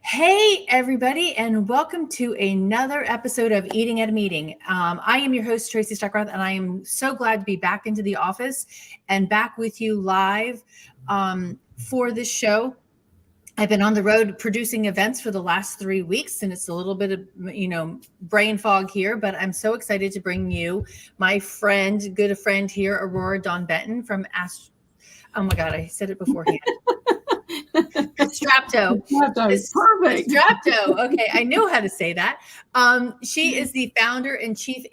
Hey, everybody, and welcome to another episode of Eating at a Meeting. I am your host, Tracy Stuckroth, and I am so glad to be back into the office and back with you live for this show. I've been on the road producing events for the last 3 weeks, and it's a little bit of, brain fog here, but I'm so excited to bring you my friend, good friend here, Aurora Dawn Benton from oh my God, I said it beforehand. Strapto. Perfect. Strapto. Okay, I knew how to say that. She is the founder and chief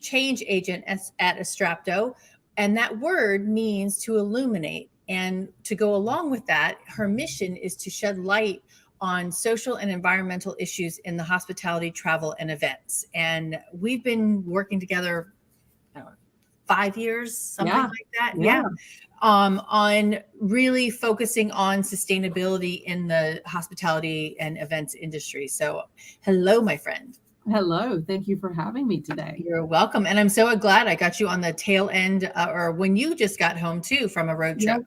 change agent at Strapto, and that word means to illuminate. And to go along with that, her mission is to shed light on social and environmental issues in the hospitality, travel, and events. And we've been working together 5 years, something like that. Yeah. On really focusing on sustainability in the hospitality and events industry. So hello, my friend. Hello. Thank you for having me today. You're welcome. And I'm so glad I got you on the tail end or when you just got home too from a road trip.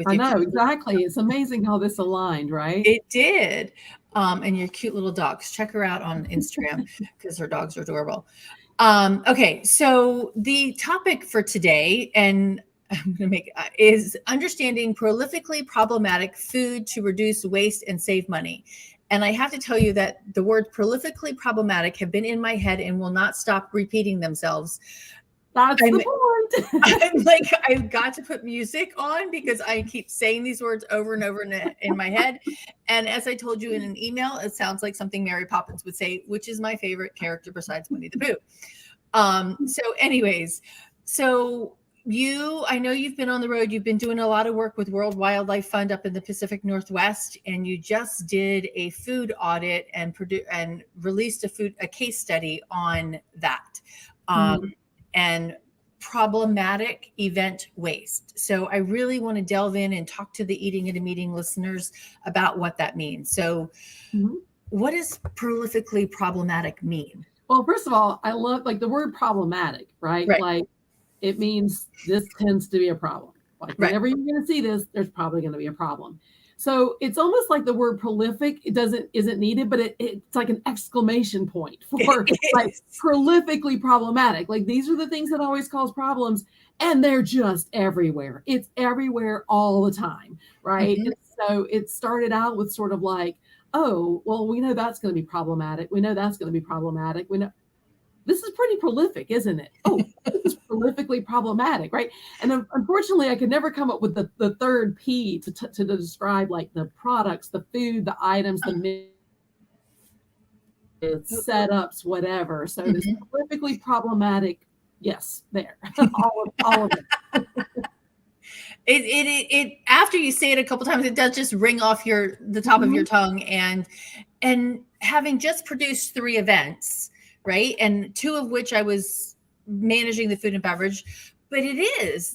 I know, exactly. It's amazing how this aligned, right? It did. And your cute little dogs. Check her out on Instagram because her dogs are adorable. Okay, so the topic for today, and I'm going to is understanding prolifically problematic food to reduce waste and save money. And I have to tell you that the words prolifically problematic have been in my head and will not stop repeating themselves. That's the point. I'm like, I've got to put music on because I keep saying these words over and over in my head. And as I told you in an email, it sounds like something Mary Poppins would say, which is my favorite character besides Winnie the Pooh. So I know you've been on the road. You've been doing a lot of work with World Wildlife Fund up in the Pacific Northwest, and you just did a food audit and released a case study on that. And problematic event waste. So I really want to delve in and talk to the Eating at a Meeting listeners about what that means. So what does prolifically problematic mean? Well, first of all, I love the word problematic, right? Like it means this tends to be a problem. Like whenever you're going to see this, there's probably going to be a problem. So it's almost like the word prolific isn't needed, but it's like an exclamation point for like prolifically problematic. Like these are the things that always cause problems, and they're just everywhere. It's everywhere all the time, right? And so it started out with sort of like, oh, well, we know that's going to be problematic. We know that's going to be problematic. We know this is pretty prolific, isn't it? Oh, this is prolifically problematic, right? And unfortunately, I could never come up with the third P to describe like the products, the food, the items, the setups, whatever. So this prolifically problematic, yes, there, all of it. It after you say it a couple times, it does just ring off the top of your tongue. And having just produced 3 events, right? And 2 of which I was managing the food and beverage, but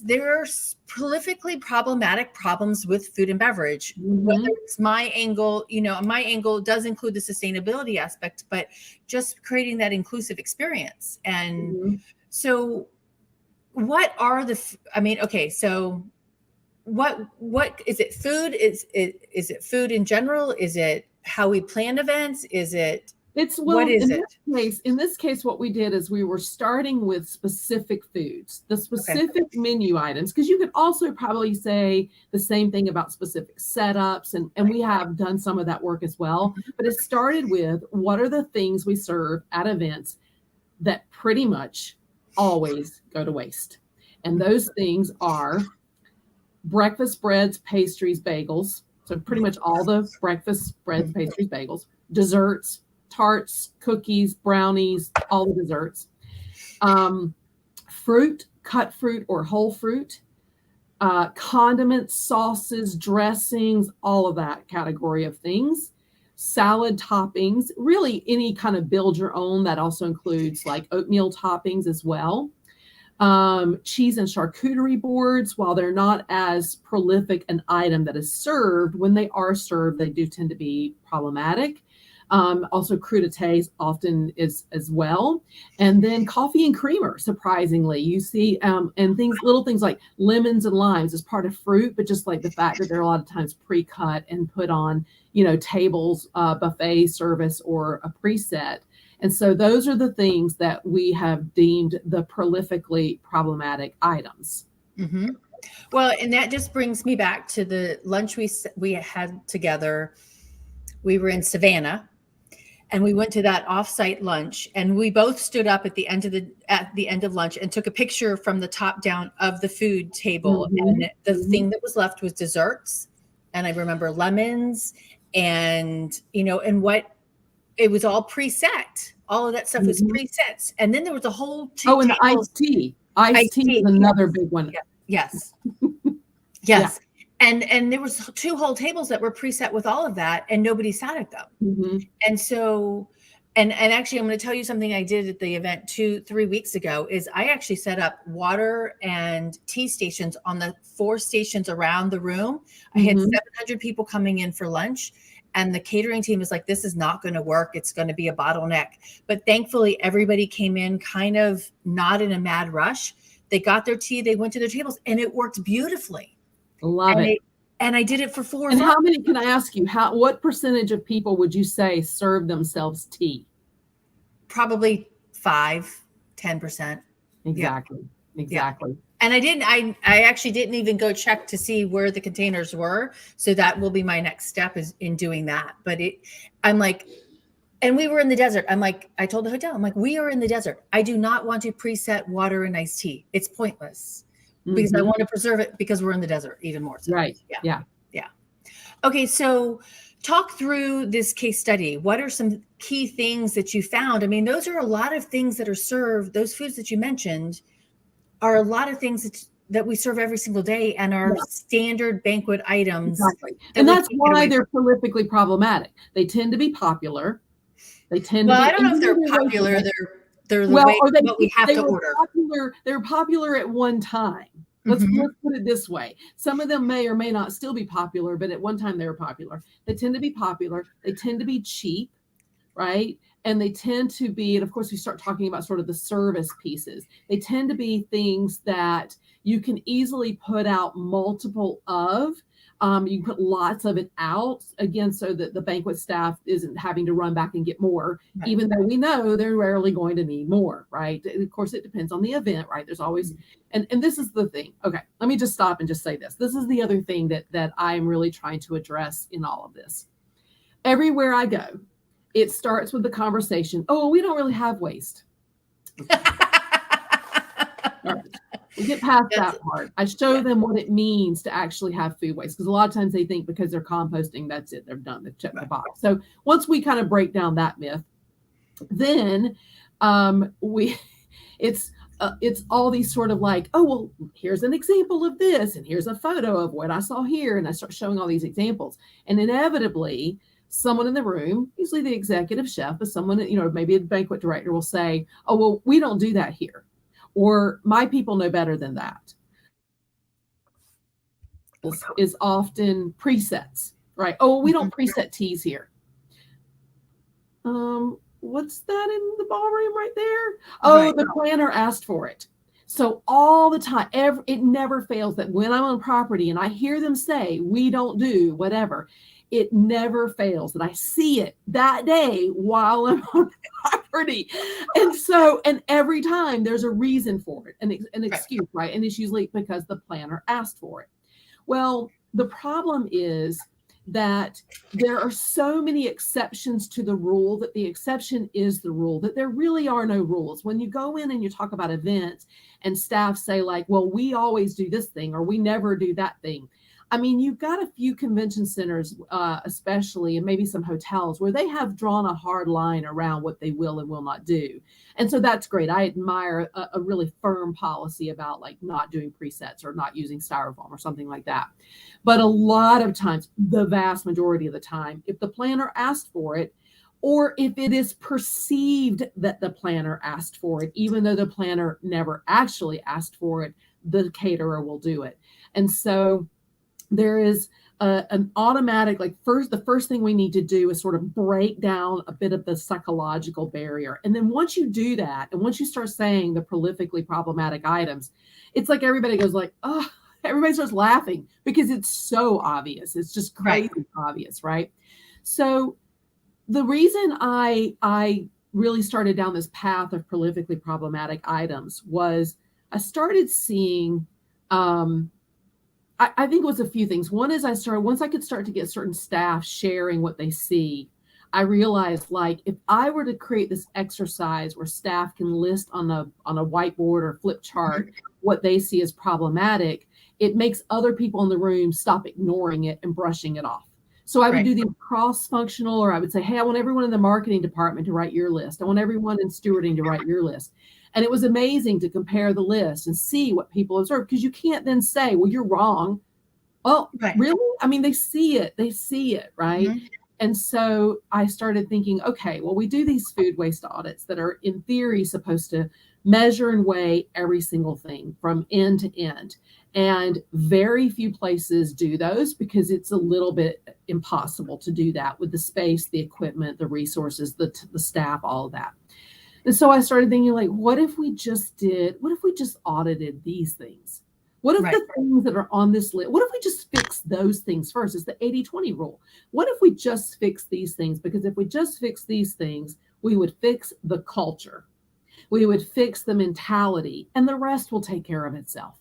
there are prolifically problematic problems with food and beverage. Whether it's my angle, my angle does include the sustainability aspect, but just creating that inclusive experience. And so what are so what is it? Food? Is it food in general? Is it how we plan events? Is it what is it? In this case, what we did is we were starting with specific foods, the specific menu items, because you could also probably say the same thing about specific setups, and we have done some of that work as well. But it started with what are the things we serve at events that pretty much always go to waste. And those things are breakfast breads, pastries, bagels. So pretty much all the breakfast breads, pastries, bagels, desserts, tarts, cookies, brownies, all the desserts, fruit, cut fruit or whole fruit, condiments, sauces, dressings, all of that category of things, salad toppings, really any kind of build your own. That also includes like oatmeal toppings as well. Cheese and charcuterie boards, while they're not as prolific an item that is served, when they are served, they do tend to be problematic. Also crudités often is as well. And then coffee and creamer, surprisingly, you see, and little things like lemons and limes as part of fruit, but just like the fact that they're a lot of times pre-cut and put on, tables, buffet service or a preset. And so those are the things that we have deemed the prolifically problematic items. Mm-hmm. Well, and that just brings me back to the lunch we had together. We were in Savannah, and we went to that offsite lunch, and we both stood up at the end of lunch and took a picture from the top down of the food table. Mm-hmm. And the thing that was left was desserts, and I remember lemons, and and what it was all preset. All of that stuff was presets, and then there was a whole and the iced tea. Iced tea is another big one. Yeah. Yes. Yes. Yeah. And there was 2 whole tables that were preset with all of that, and nobody sat at them. Mm-hmm. And so, and actually, I'm going to tell you something I did at the event 2-3 weeks ago is I actually set up water and tea stations on the 4 stations around the room. I had 700 people coming in for lunch, and the catering team was like, this is not going to work. It's going to be a bottleneck. But thankfully, everybody came in kind of not in a mad rush. They got their tea, they went to their tables, and it worked beautifully. Love it. And I did it for 4 And how many, can I ask you, what percentage of people would you say serve themselves tea? Probably 5-10%. Exactly. Yeah. Exactly. Yeah. And I actually didn't even go check to see where the containers were. So that will be my next step is in doing that. But I'm like, and we were in the desert. I'm like, I told the hotel, I'm like, we are in the desert. I do not want to preset water and iced tea. It's pointless because I want to preserve it because we're in the desert even more. So. Right. Yeah. Okay. So talk through this case study. What are some key things that you found? I mean, those are a lot of things that are served. Those foods that you mentioned are a lot of things that we serve every single day and are standard banquet items. Exactly. And that's why they're prolifically problematic. They tend to be popular. They tend to be, I don't know if they're popular. They're the way what we have to order. They're popular at one time. Let's put it this way. Some of them may or may not still be popular, but at one time they were popular. They tend to be popular. They tend to be cheap, right? And they tend to be, and of course we start talking about sort of the service pieces. They tend to be things that you can easily put out multiple of. You can put lots of it out, again, so that the banquet staff isn't having to run back and get more, even though we know they're rarely going to need more, right? And of course, it depends on the event, right? There's always, and this is the thing. Okay, let me just stop and just say this. This is the other thing that I'm really trying to address in all of this. Everywhere I go, it starts with the conversation, oh, we don't really have waste. We get past that part. I show them what it means to actually have food waste, because a lot of times they think because they're composting, that's it, they're done, they've checked the box. So once we kind of break down that myth, then it's all these sort of like, oh, well, here's an example of this, and here's a photo of what I saw here, and I start showing all these examples, and inevitably someone in the room, usually the executive chef, but someone, maybe a banquet director will say, oh, well, we don't do that here. Or my people know better than that. Is often presets, right? Oh, we don't preset teas here. What's that in the ballroom right there? Oh, the planner asked for it. So all the time, it never fails that when I'm on property and I hear them say, we don't do whatever, it never fails that I see it that day while I'm on property. And every time there's a reason for it, an excuse, right? And it's usually because the planner asked for it. Well, the problem is that there are so many exceptions to the rule that the exception is the rule, that there really are no rules. When you go in and you talk about events and staff say like, well, we always do this thing or we never do that thing. I mean, you've got a few convention centers, especially, and maybe some hotels where they have drawn a hard line around what they will and will not do. And so that's great. I admire a really firm policy about like not doing presets or not using styrofoam or something like that. But a lot of times, the vast majority of the time, if the planner asked for it, or if it is perceived that the planner asked for it, even though the planner never actually asked for it, the caterer will do it. And so there is an automatic, like the first thing we need to do is sort of break down a bit of the psychological barrier. And then once you do that, and once you start saying the prolifically problematic items, it's like everybody goes like, oh, everybody starts laughing because it's so obvious. It's just crazy obvious, right? So the reason I really started down this path of prolifically problematic items was I started seeing, I think it was a few things. One is once I could start to get certain staff sharing what they see, I realized, like, if I were to create this exercise where staff can list on a whiteboard or flip chart what they see as problematic, it makes other people in the room stop ignoring it and brushing it off. So I would do the cross-functional, or I would say, hey, I want everyone in the marketing department to write your list. I want everyone in stewarding to write your list. And it was amazing to compare the list and see what people observe, because you can't then say, well, you're wrong. Well, really? I mean, they see it, right? Mm-hmm. And so I started thinking, okay, well, we do these food waste audits that are in theory supposed to measure and weigh every single thing from end to end. And very few places do those because it's a little bit impossible to do that with the space, the equipment, the resources, the staff, all of that. And so I started thinking, like, what if we just audited these things? What if the things that are on this list, what if we just fix those things first? It's the 80-20 rule. What if we just fix these things? Because if we just fix these things, we would fix the culture. We would fix the mentality, and the rest will take care of itself.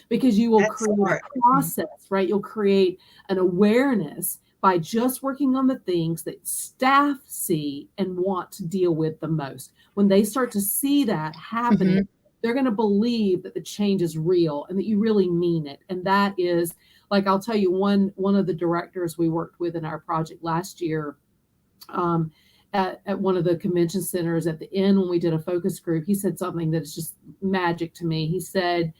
Because you will create a process, right? You'll create an awareness by just working on the things that staff see and want to deal with the most. When they start to see that happening, they're going to believe that the change is real and that you really mean it. And that is, like, I'll tell you, one of the directors we worked with in our project last year, at one of the convention centers at the end when we did a focus group, he said something that is just magic to me. He said,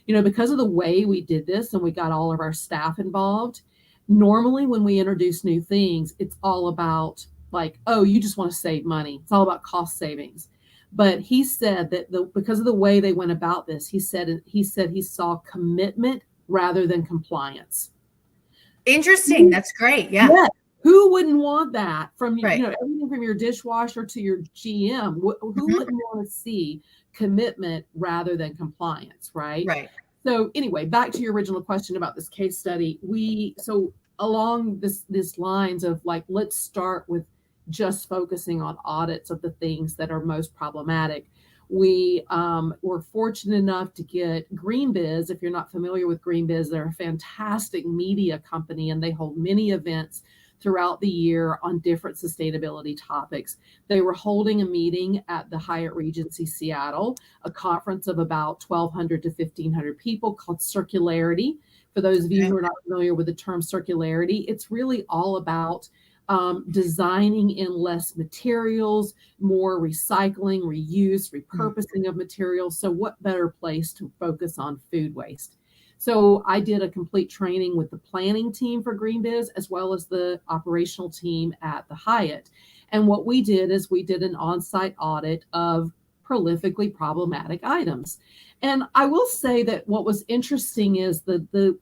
you know, because of the way we did this and we got all of our staff involved, normally when we introduce new things, it's all about, like, oh, you just want to save money. It's all about cost savings. But he said that because of the way they went about this, he said he saw commitment rather than compliance. Interesting. That's great. Yeah. Who wouldn't want that from, you know, everything from your dishwasher to your GM? Who wouldn't want to see commitment rather than compliance, right? Right. So anyway, back to your original question about this case study. So along this lines of, like, let's start with just focusing on audits of the things that are most problematic. We were fortunate enough to get GreenBiz. If you're not familiar with GreenBiz, they're a fantastic media company, and they hold many events throughout the year on different sustainability topics. They were holding a meeting at the Hyatt Regency Seattle, a conference of about 1,200 to 1,500 people called Circularity. For those of you who are not familiar with the term circularity, it's really all about designing in less materials, more recycling, reuse, repurposing of materials. So what better place to focus on food waste? So I did a complete training with the planning team for GreenBiz as well as the operational team at the Hyatt. And what we did is we did an on-site audit of prolifically problematic items. And I will say that what was interesting is the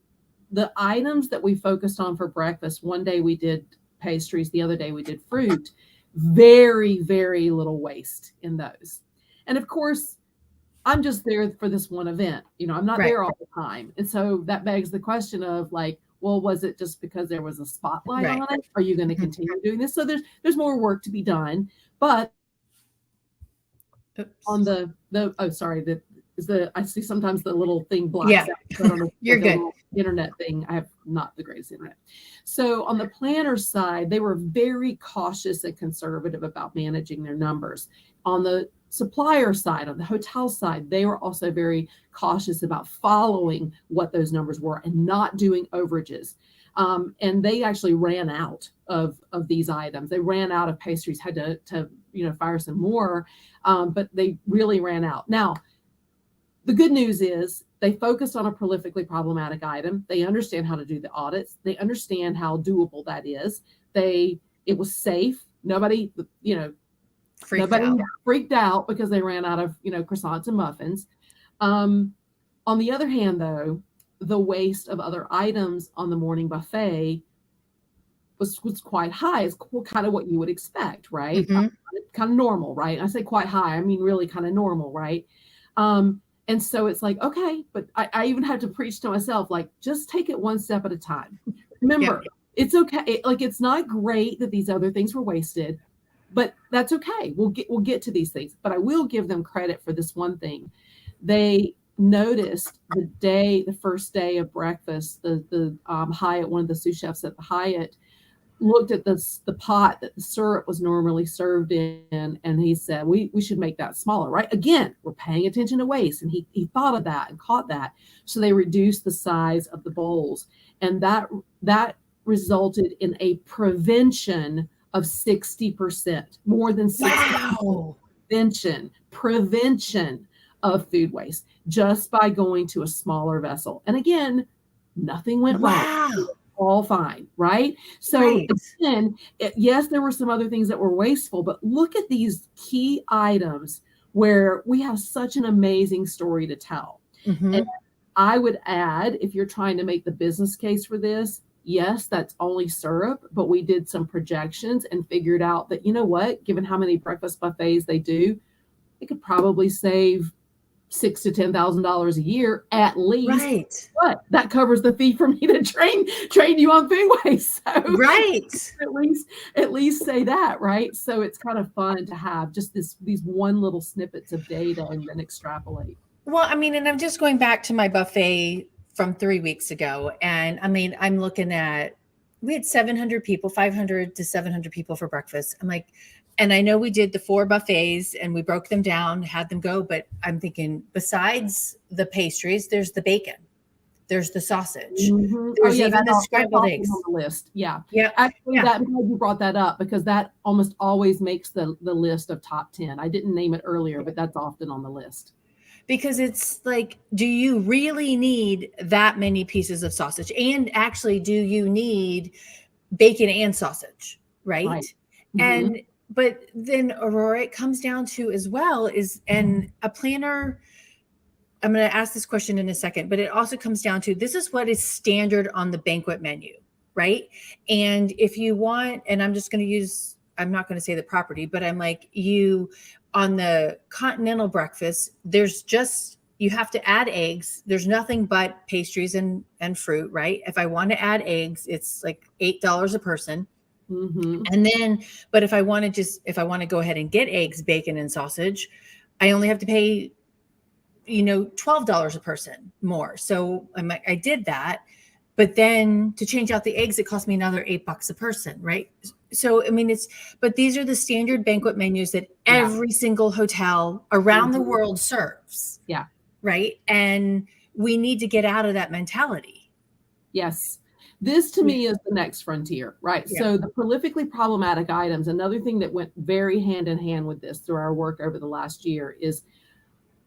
items that we focused on for breakfast. One day we did pastries, the other day we did fruit. Very, very little waste in those. And of course, I'm just there for this one event. You know, I'm not there all the time. And so that begs the question of, like, well, was it just because there was a spotlight on it? Are you going to continue doing this? So there's more work to be done. But on I see sometimes the little thing blocks out. You're good. Internet thing. I have not the greatest internet. So on the planner side, they were very cautious and conservative about managing their numbers. On the supplier side, on the hotel side, they were also very cautious about following what those numbers were and not doing overages. And they actually ran out of these items. They ran out of pastries, had to fire some more, but they really ran out. Now, the good news is they focused on a prolifically problematic item. They understand how to do the audits. They understand how doable that is. It was safe. Nobody freaked out because they ran out of, croissants and muffins. On the other hand, though, the waste of other items on the morning buffet was quite high. It's kind of what you would expect, right? Kind of normal, right? I say quite high, I mean really kind of normal, right? And so it's like, okay, but I even had to preach to myself, like, just take it one step at a time. Remember, it's okay. Like, it's not great that these other things were wasted, but that's okay. We'll get to these things. But I will give them credit for this one thing. They noticed the first day of breakfast, the Hyatt, one of the sous chefs at the Hyatt, looked at the pot that the syrup was normally served in, and he said, we should make that smaller, right? Again, we're paying attention to waste, and he thought of that and caught that. So they reduced the size of the bowls, and that resulted in a prevention of 60%, more than 60%. Wow. Prevention of food waste just by going to a smaller vessel. And again, nothing went wrong. All fine, right? So again, yes, there were some other things that were wasteful, but look at these key items where we have such an amazing story to tell. And I would add, if you're trying to make the business case for this, yes, that's only syrup, but we did some projections and figured out that, you know what, given how many breakfast buffets they do, they could probably save $6,000 to $10,000 a year at least. Right. But that covers the fee for me to train you on food waste. So right. At least say that, right? So it's kind of fun to have just these one little snippets of data and then extrapolate. Well, I mean, and I'm just going back to my buffet from 3 weeks ago. And I mean, I'm looking at, we had 700 people, 500 to 700 people for breakfast. I'm like, and I know we did the 4 buffets and we broke them down, had them go, but I'm thinking besides the pastries, there's the bacon, there's the sausage, there's even the scrambled eggs on the list. Yeah. Actually, I'm glad you brought that up because that almost always makes the list of top 10. I didn't name it earlier, but that's often on the list. Because it's like, do you really need that many pieces of sausage? And actually, do you need bacon and sausage? Right. And but then, Aurora, it comes down to as well is, and a planner, I'm going to ask this question in a second, but it also comes down to, this is what is standard on the banquet menu, right? And if you want, and I'm just going to use, I'm not going to say the property, but I'm like, on the continental breakfast, there's just, you have to add eggs. There's nothing but pastries and fruit, right? If I want to add eggs, it's like $8 a person. And then, but if I want to go ahead and get eggs, bacon, and sausage, I only have to pay, $12 a person more. So I did that, but then to change out the eggs, it cost me another $8 a person. Right. So, I mean, but these are the standard banquet menus that every single hotel around the world serves. Yeah. Right. And we need to get out of that mentality. Yes. This to me is the next frontier, right? Yeah. So the prolifically problematic items, another thing that went very hand in hand with this through our work over the last year is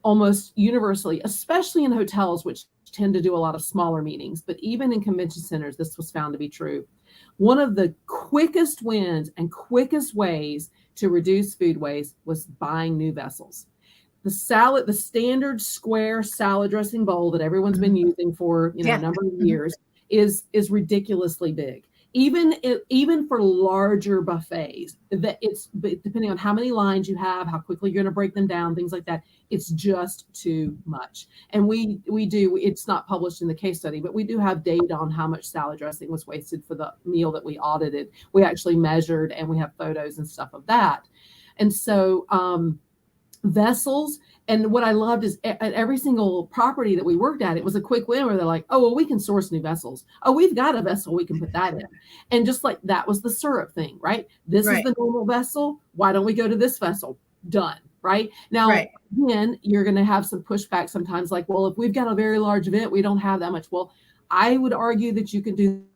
almost universally, especially in hotels, which tend to do a lot of smaller meetings, but even in convention centers, this was found to be true. One of the quickest wins and quickest ways to reduce food waste was buying new vessels. The standard square salad dressing bowl that everyone's been using for a number of years is ridiculously big. Even for larger buffets, that it's depending on how many lines you have, how quickly you're going to break them down, things like that. It's just too much. And we do. It's not published in the case study, but we do have data on how much salad dressing was wasted for the meal that we audited. We actually measured, and we have photos and stuff of that. And so vessels. And what I loved is at every single property that we worked at, it was a quick win where they're like, oh, well, we can source new vessels. Oh, we've got a vessel. We can put that in. And just like that was the syrup thing, right? This is the normal vessel. Why don't we go to this vessel? Done. Right. Now, again, you're going to have some pushback sometimes like, well, if we've got a very large event, we don't have that much. Well, I would argue that you can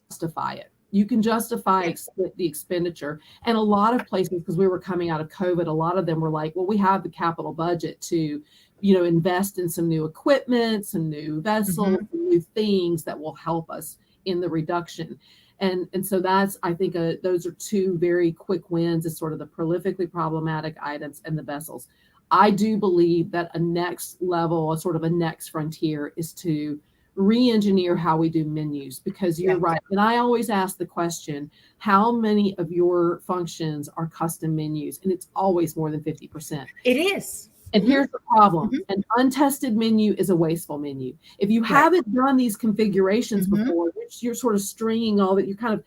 justify it. You can justify the expenditure. And a lot of places, because we were coming out of COVID, a lot of them were like, well, we have the capital budget to, invest in some new equipment, some new vessels, some new things that will help us in the reduction. And so that's, I think, those are two very quick wins, is sort of the prolifically problematic items and the vessels. I do believe that a next level, a sort of a next frontier, is to re-engineer how we do menus, because you're right. And I always ask the question, how many of your functions are custom menus? And it's always more than 50%. It is. And here's the problem. An untested menu is a wasteful menu. If you haven't done these configurations before, which you're sort of stringing all that, you're kind of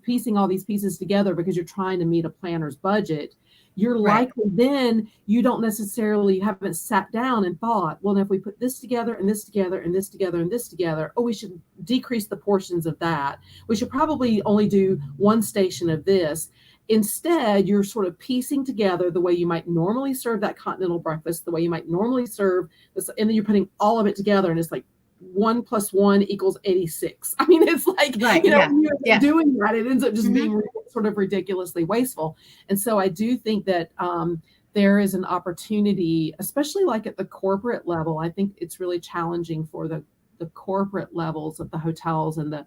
piecing all these pieces together because you're trying to meet a planner's budget, you're likely then you don't necessarily haven't sat down and thought, well, if we put this together and this together and this together and this together, oh, we should decrease the portions of that. We should probably only do one station of this. Instead, you're sort of piecing together the way you might normally serve that continental breakfast, the way you might normally serve this, and then you're putting all of it together, and it's like 1 + 1 = 86. I mean, it's like, when you're doing that, it ends up just being sort of ridiculously wasteful. And so I do think that there is an opportunity, especially like at the corporate level. I think it's really challenging for the corporate levels of the hotels and the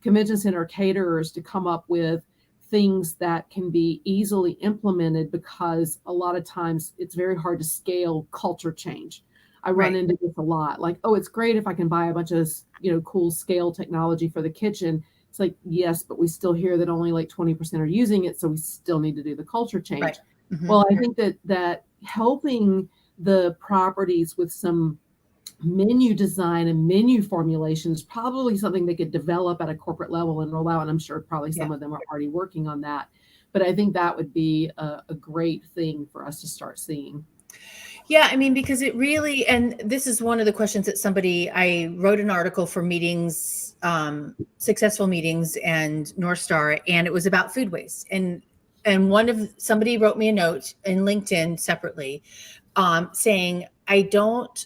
convention center caterers to come up with things that can be easily implemented, because a lot of times it's very hard to scale culture change. I run into this a lot. Like, oh, it's great if I can buy a bunch of, cool scale technology for the kitchen. It's like, yes, but we still hear that only like 20% are using it. So we still need to do the culture change. Well, I think that helping the properties with some menu design and menu formulation is probably something they could develop at a corporate level and roll out. And I'm sure probably some of them are already working on that. But I think that would be a great thing for us to start seeing. Yeah, I mean, because it really, and this is one of the questions that I wrote an article for meetings, successful meetings and North Star, and it was about food waste. And somebody wrote me a note in LinkedIn separately, saying,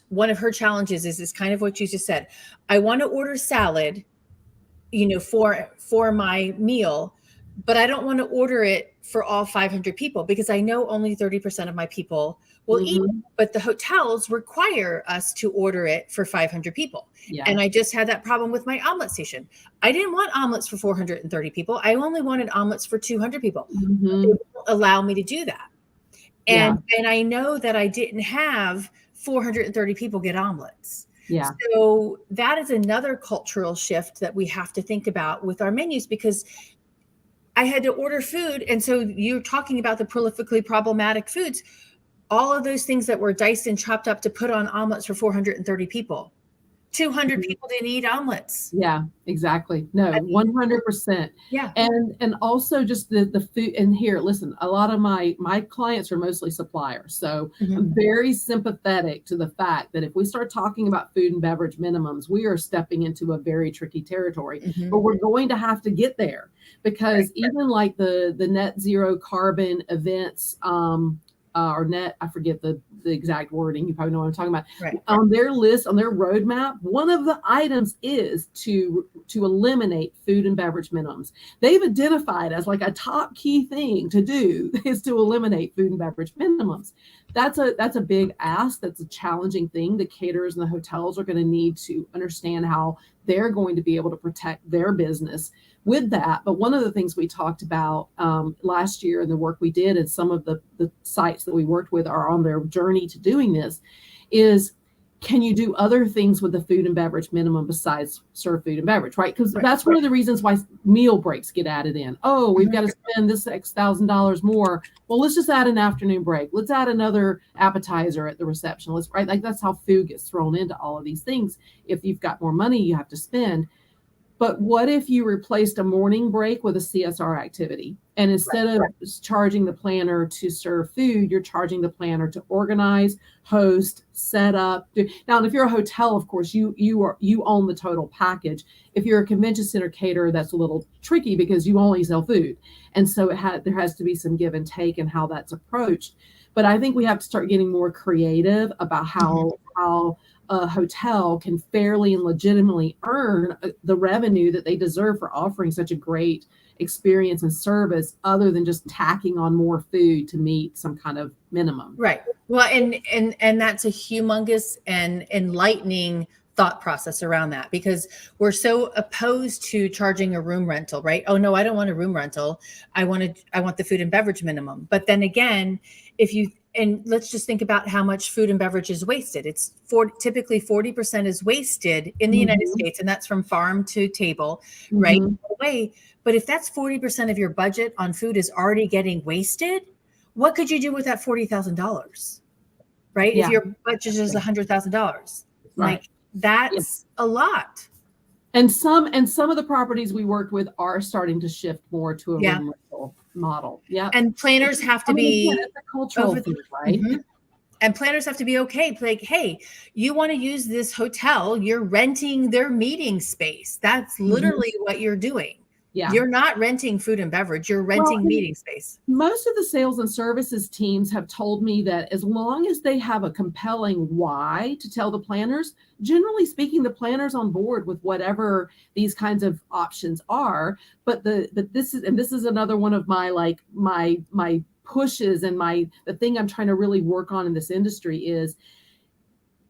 one of her challenges is kind of what you just said. I want to order salad, for my meal, but I don't want to order it for all 500 people because I know only 30% of my people will eat, but the hotels require us to order it for 500 people. Yeah. And I just had that problem with my omelet station. I didn't want omelets for 430 people. I only wanted omelets for 200 people. They won't allow me to do that. And I know that I didn't have 430 people get omelets. Yeah. So that is another cultural shift that we have to think about with our menus, because I had to order food. And so you're talking about the prolifically problematic foods, all of those things that were diced and chopped up to put on omelets for 430 people. 200 people didn't eat omelets. Yeah, exactly. No, 100%. Yeah. And also just the food. And here, listen, a lot of my clients are mostly suppliers. So I'm very sympathetic to the fact that if we start talking about food and beverage minimums, we are stepping into a very tricky territory, but we're going to have to get there, because even like the net zero carbon events, or net, I forget the exact wording. You probably know what I'm talking about. Right. On their list, on their roadmap, one of the items is to eliminate food and beverage minimums. They've identified as like a top key thing to do is to eliminate food and beverage minimums. That's a big ask. That's a challenging thing. The caterers and the hotels are going to need to understand how they're going to be able to protect their business with that. But one of the things we talked about last year and the work we did, and some of the sites that we worked with are on their journey to doing this, is can you do other things with the food and beverage minimum besides serve food and beverage, right? Because that's one of the reasons why meal breaks get added in. Oh, we've got to spend this X $1,000 more. Well, let's just add an afternoon break. Let's add another appetizer at the reception. Right? Like that's how food gets thrown into all of these things. If you've got more money you have to spend. But what if you replaced a morning break with a CSR activity? And instead of charging the planner to serve food, you're charging the planner to organize, host, set up. Now, and if you're a hotel, of course, you own the total package. If you're a convention center caterer, that's a little tricky because you only sell food. And so there has to be some give and take in how that's approached. But I think we have to start getting more creative about how a hotel can fairly and legitimately earn the revenue that they deserve for offering such a great experience and service, other than just tacking on more food to meet some kind of minimum. Right. Well, and that's a humongous and enlightening thought process around that, because we're so opposed to charging a room rental, right? Oh no, I don't want a room rental. I want the food and beverage minimum. But then again, and let's just think about how much food and beverage is wasted. It's typically 40% is wasted in the United States, and that's from farm to table, right? Away. But if that's 40% of your budget on food is already getting wasted, what could you do with that $40,000? Right? If your budget is $100,000, like that's a lot. And some of the properties we worked with are starting to shift more to a room rental model. Yeah. And planners have to be it's a cultural thing, right? And planners have to be okay. Like, hey, you want to use this hotel, you're renting their meeting space. That's literally what you're doing. Yeah. You're not renting food and beverage, you're renting meeting space. Most of the sales and services teams have told me that as long as they have a compelling why to tell the planners, generally speaking, the planners on board with whatever these kinds of options are. But this is another one of my my pushes and the thing I'm trying to really work on in this industry is,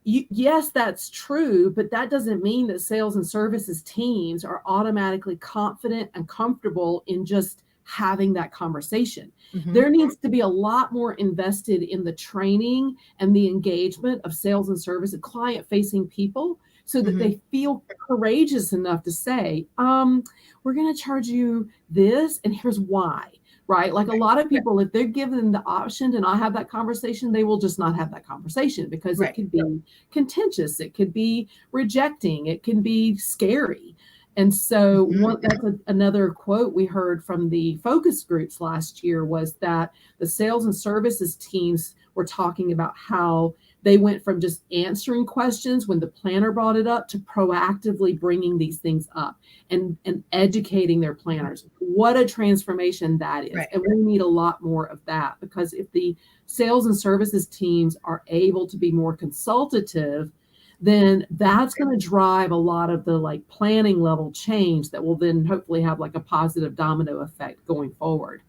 yes, that's true, but that doesn't mean that sales and services teams are automatically confident and comfortable in just having that conversation. There needs to be a lot more invested in the training and the engagement of sales and service and client-facing people so that they feel courageous enough to say, we're going to charge you this, and here's why. Right? Like a lot of people, if they're given the option to not have that conversation, they will just not have that conversation because it could be contentious. It could be rejecting. It can be scary. And so that's another quote we heard from the focus groups last year was that the sales and services teams were talking about how they went from just answering questions when the planner brought it up to proactively bringing these things up and educating their planners. What a transformation that is. And we need a lot more of that because if the sales and services teams are able to be more consultative, then that's going to drive a lot of the planning level change that will then hopefully have a positive domino effect going forward.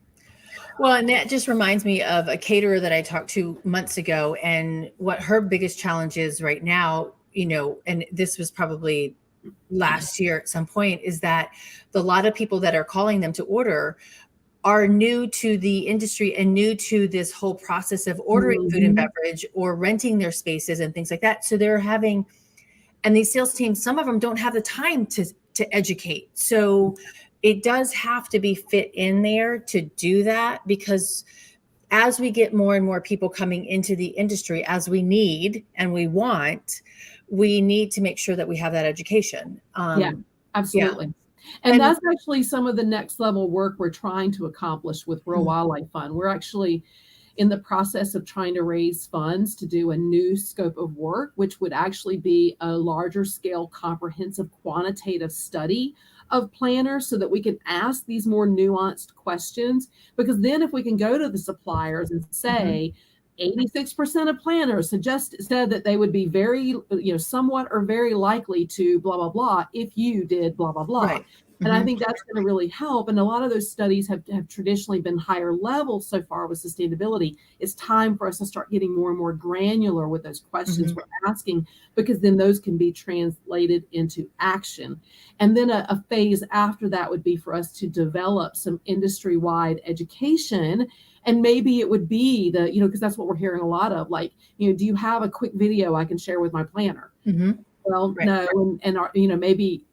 Well, and that just reminds me of a caterer that I talked to months ago, and what her biggest challenge is right now, and this was probably last year at some point, is that a lot of people that are calling them to order are new to the industry and new to this whole process of ordering food and beverage or renting their spaces and things like that. So they're having, and these sales teams, some of them don't have the time to educate. So it does have to be fit in there to do that, because as we get more and more people coming into the industry, as we need and we want, we need to make sure that we have that education. Yeah, absolutely. Yeah. And that's actually some of the next level work we're trying to accomplish with Rural Wildlife Fund. We're actually in the process of trying to raise funds to do a new scope of work, which would actually be a larger scale, comprehensive, quantitative study of planners so that we can ask these more nuanced questions. Because then if we can go to the suppliers and say, 86% of planners said that they would be very, somewhat or very likely to blah, blah, blah, if you did blah, blah, blah. Right. And I think that's going to really help. And a lot of those studies have traditionally been higher level so far with sustainability. It's time for us to start getting more and more granular with those questions we're asking, because then those can be translated into action. And then a phase after that would be for us to develop some industry-wide education. And maybe it would be because that's what we're hearing a lot of, do you have a quick video I can share with my planner? Well, no. And maybe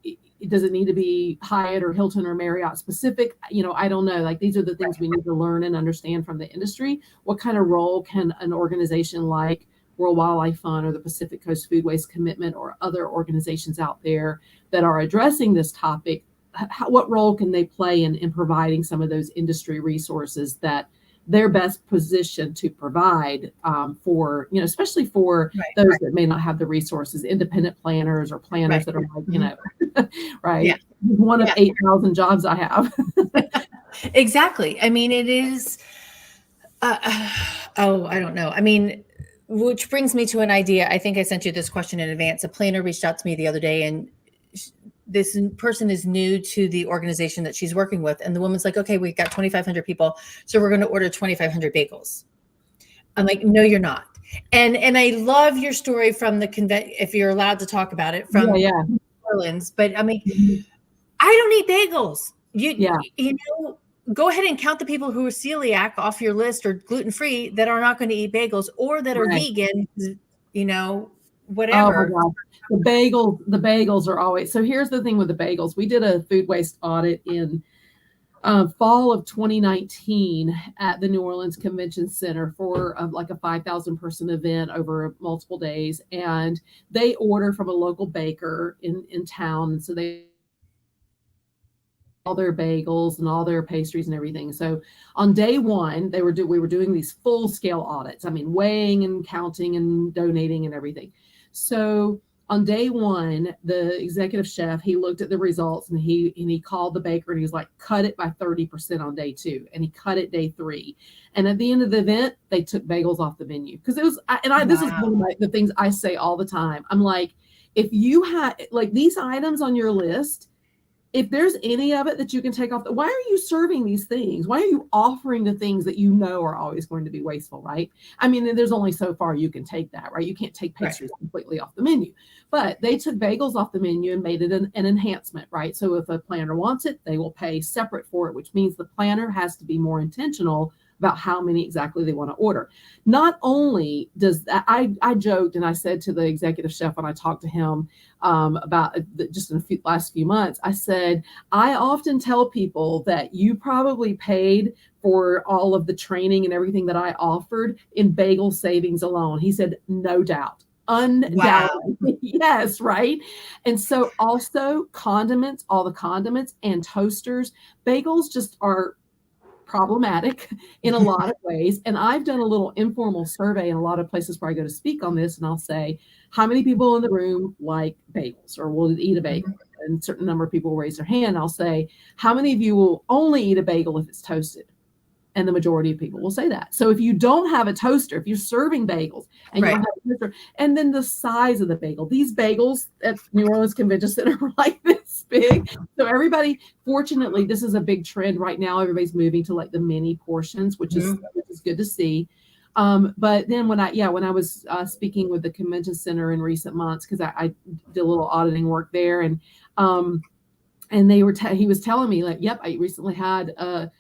does it need to be Hyatt or Hilton or Marriott specific? I don't know. These are the things we need to learn and understand from the industry. What kind of role can an organization like World Wildlife Fund or the Pacific Coast Food Waste Commitment or other organizations out there that are addressing this topic, what role can they play in providing some of those industry resources that they're best positioned to provide for, especially for those that may not have the resources, independent planners or planners that are right. One of 8,000 jobs I have. Exactly. I mean, it is, I don't know. I mean, which brings me to an idea. I think I sent you this question in advance. A planner reached out to me the other day, and this person is new to the organization that she's working with. And the woman's like, okay, we've got 2,500 people, so we're going to order 2,500 bagels. I'm like, no, you're not. And I love your story from the if you're allowed to talk about it, from New Orleans. But I mean, I don't eat bagels. You know, go ahead and count the people who are celiac off your list or gluten-free that are not going to eat bagels, or that are vegan, you know, whatever. Oh my God. The bagels are always, so here's the thing with the bagels. We did a food waste audit in fall of 2019 at the New Orleans Convention Center for like a 5,000 person event over multiple days. And they order from a local baker in town. And so they all their bagels and all their pastries and everything. So on day one, we were doing these full scale audits. I mean, weighing and counting and donating and everything. So on day one, the executive chef, he looked at the results and he called the baker and he was like, cut it by 30% on day two. And he cut it day three. And at the end of the event, they took bagels off the menu. Because it was, this is one of the things I say all the time. I'm like, if you had like these items on your list, if there's any of it that you can take off, why are you serving these things? Why are you offering the things that you know are always going to be wasteful, right? I mean, there's only so far you can take that, right? You can't take pastries completely off the menu. But they took bagels off the menu and made it an enhancement, right? So if a planner wants it, they will pay separate for it, which means the planner has to be more intentional about how many exactly they want to order. Not only does that, I joked and I said to the executive chef when I talked to him about just in the last few months, I said, I often tell people that you probably paid for all of the training and everything that I offered in bagel savings alone. He said, no doubt. Undoubtedly. Wow. Yes, right. And so also condiments, all the condiments and toasters, bagels just are problematic in a lot of ways. And I've done a little informal survey in a lot of places where I go to speak on this. And I'll say, how many people in the room like bagels or will eat a bagel? And a certain number of people will raise their hand. I'll say, how many of you will only eat a bagel if it's toasted? And the majority of people will say that. So if you don't have a toaster, if you're serving bagels and you don't have a toaster, and then the size of the bagel, these bagels at New Orleans Convention Center were like this big. So everybody, fortunately, this is a big trend right now. Everybody's moving to like the mini portions, which is good to see. But then when I was speaking with the convention center in recent months, because I did a little auditing work there, and he was telling me like, yep, I recently had a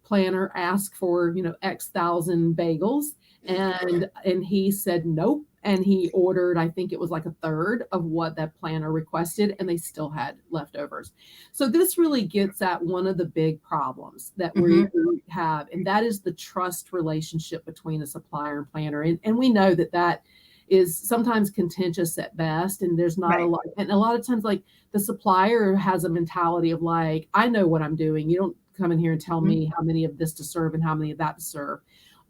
planner ask for, X thousand bagels. And he said, nope. And he ordered, I think it was like a third of what that planner requested, and they still had leftovers. So this really gets at one of the big problems that we have, and that is the trust relationship between a supplier and planner. And we know that is sometimes contentious at best, and there's not a lot. And a lot of times, like the supplier has a mentality of like, I know what I'm doing. You don't come in here and tell me how many of this to serve and how many of that to serve.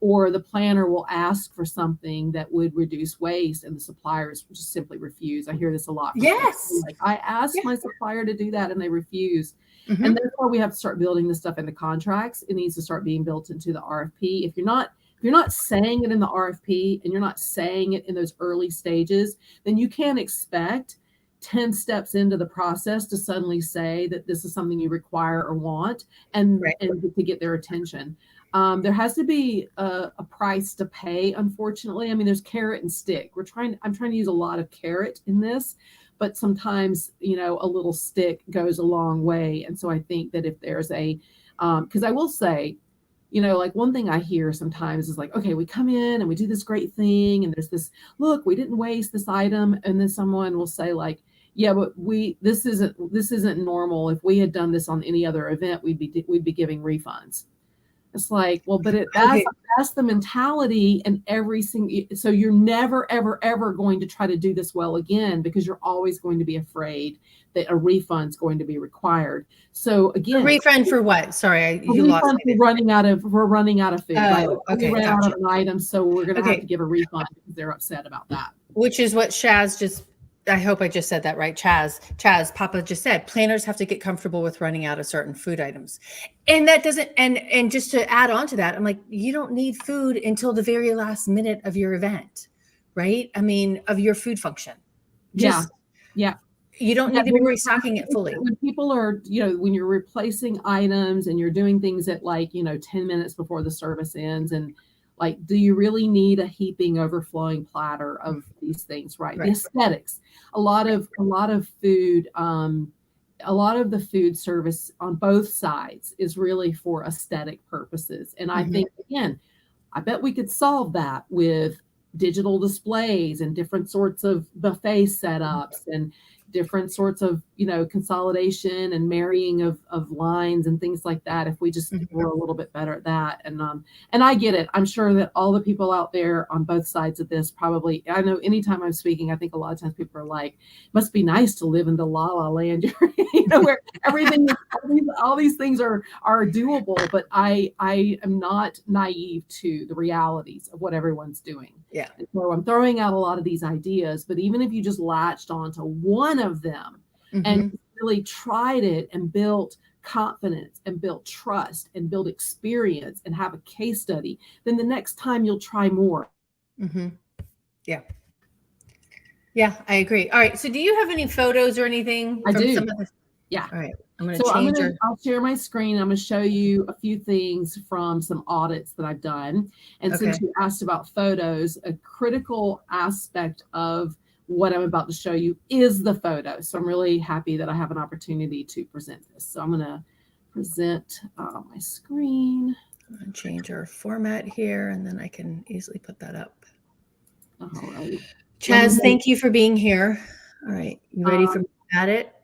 Or the planner will ask for something that would reduce waste, and the suppliers just simply refuse. I hear this a lot. Yes. Like, I asked my supplier to do that and they refuse. And that's why we have to start building this stuff into contracts. It needs to start being built into the RFP. If you're not saying it in the RFP and you're not saying it in those early stages, then you can't expect 10 steps into the process to suddenly say that this is something you require or want and to get their attention. There has to be a price to pay, unfortunately. I mean, there's carrot and stick. I'm trying to use a lot of carrot in this, but sometimes, a little stick goes a long way. And so I think that if there's because I will say, like one thing I hear sometimes is like, okay, we come in and we do this great thing, and there's this, look, we didn't waste this item. And then someone will say like, yeah, but this isn't normal. If we had done this on any other event, we'd be giving refunds. It's like, well, but that's the mentality, and so you're never, ever, ever going to try to do this well again, because you're always going to be afraid that a refund's going to be required. So again, a refund for what? Sorry, you lost me. We're running out of food. Right? Okay, we ran out of an item, so we're going to have to give a refund because they're upset about that. Which is what Shaz just. I hope I just said that right. Chaz, Papa just said, planners have to get comfortable with running out of certain food items. And that doesn't, and just to add on to that, I'm like, you don't need food until the very last minute of your event, right? I mean, of your food function. Yeah. You don't need to be restocking it fully. When people are, when you're replacing items and you're doing things at like, 10 minutes before the service ends, and like, do you really need a heaping, overflowing platter of these things, right? The aesthetics. A lot of food a lot of the food service on both sides is really for aesthetic purposes. And I think, again, I bet we could solve that with digital displays and different sorts of buffet setups and different sorts of, consolidation and marrying of lines and things like that. If we just were a little bit better at that. And I get it. I'm sure that all the people out there on both sides of this probably, I know anytime I'm speaking, I think a lot of times people are like, must be nice to live in the la la land, where everything, all these things are doable. But I am not naive to the realities of what everyone's doing. Yeah. And so I'm throwing out a lot of these ideas, but even if you just latched onto one of them and really tried it and built confidence and built trust and build experience and have a case study, then the next time you'll try more. Yeah. Yeah, I agree. All right. So do you have any photos or anything? I do. Some of the... Yeah. All right. I'm going to change I'll share my screen. I'm going to show you a few things from some audits that I've done. And since you asked about photos, a critical aspect of what I'm about to show you is the photo. So I'm really happy that I have an opportunity to present this. So I'm going to present my screen. I'm going to change our format here, and then I can easily put that up. All right. Chaz, thank you for being here. All right. You ready for me to add it?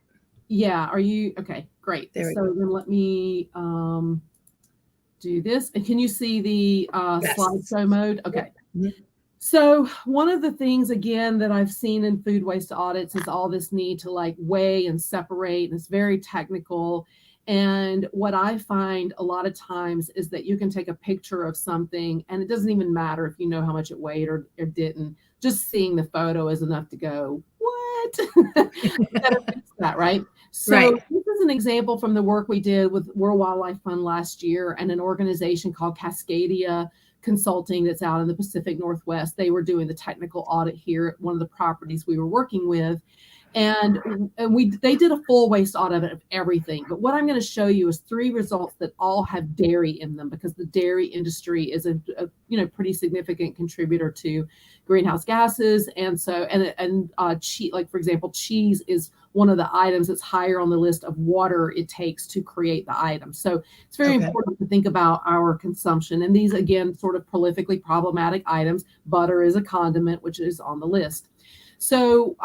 Yeah. Are you? Okay, great. Then let me do this. And can you see the slideshow mode? Okay. So one of the things, again, that I've seen in food waste audits is all this need to like weigh and separate. And it's very technical. And what I find a lot of times is that you can take a picture of something and it doesn't even matter if you know how much it weighed or didn't. Just seeing the photo is enough to go, what? You gotta fix that, right? So this is an example from the work we did with World Wildlife Fund last year and an organization called Cascadia Consulting that's out in the Pacific Northwest. They were doing the technical audit here at one of the properties we were working with. And they did a full waste audit of everything. But what I'm going to show you is 3 results that all have dairy in them, because the dairy industry is a pretty significant contributor to greenhouse gases. And so cheese, like for example, cheese is one of the items that's higher on the list of water it takes to create the item. So it's very important to think about our consumption. And these, again, sort of prolifically problematic items. Butter is a condiment, which is on the list. So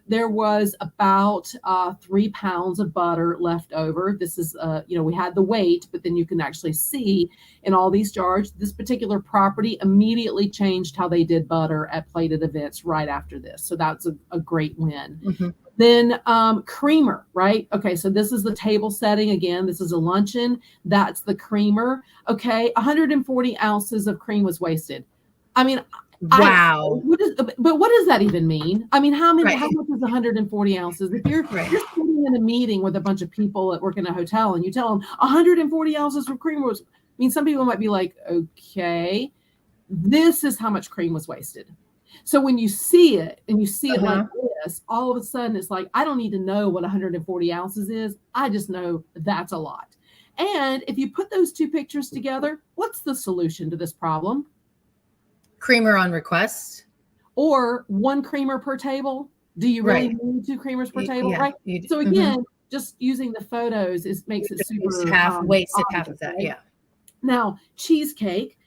there was about 3 pounds of butter left over. This is, we had the weight, but then you can actually see in all these jars, this particular property immediately changed how they did butter at plated events right after this. So that's a great win. Then creamer, right? Okay, so this is the table setting. Again, this is a luncheon. That's the creamer. Okay, 140 ounces of cream was wasted. I mean, wow. But what does that even mean? I mean, how much is 140 ounces? If you're sitting in a meeting with a bunch of people that work in a hotel and you tell them 140 ounces of cream was, I mean, some people might be like, okay, this is how much cream was wasted. So when you see it and you see it like this, all of a sudden it's like, I don't need to know what 140 ounces is. I just know that's a lot. And if you put those 2 pictures together, what's the solution to this problem? Creamer on request, or 1 creamer per table. Do you really need 2 creamers per table? Right. So again, just using the photos makes it super wasted half of that. Right? Yeah. Now, cheesecake,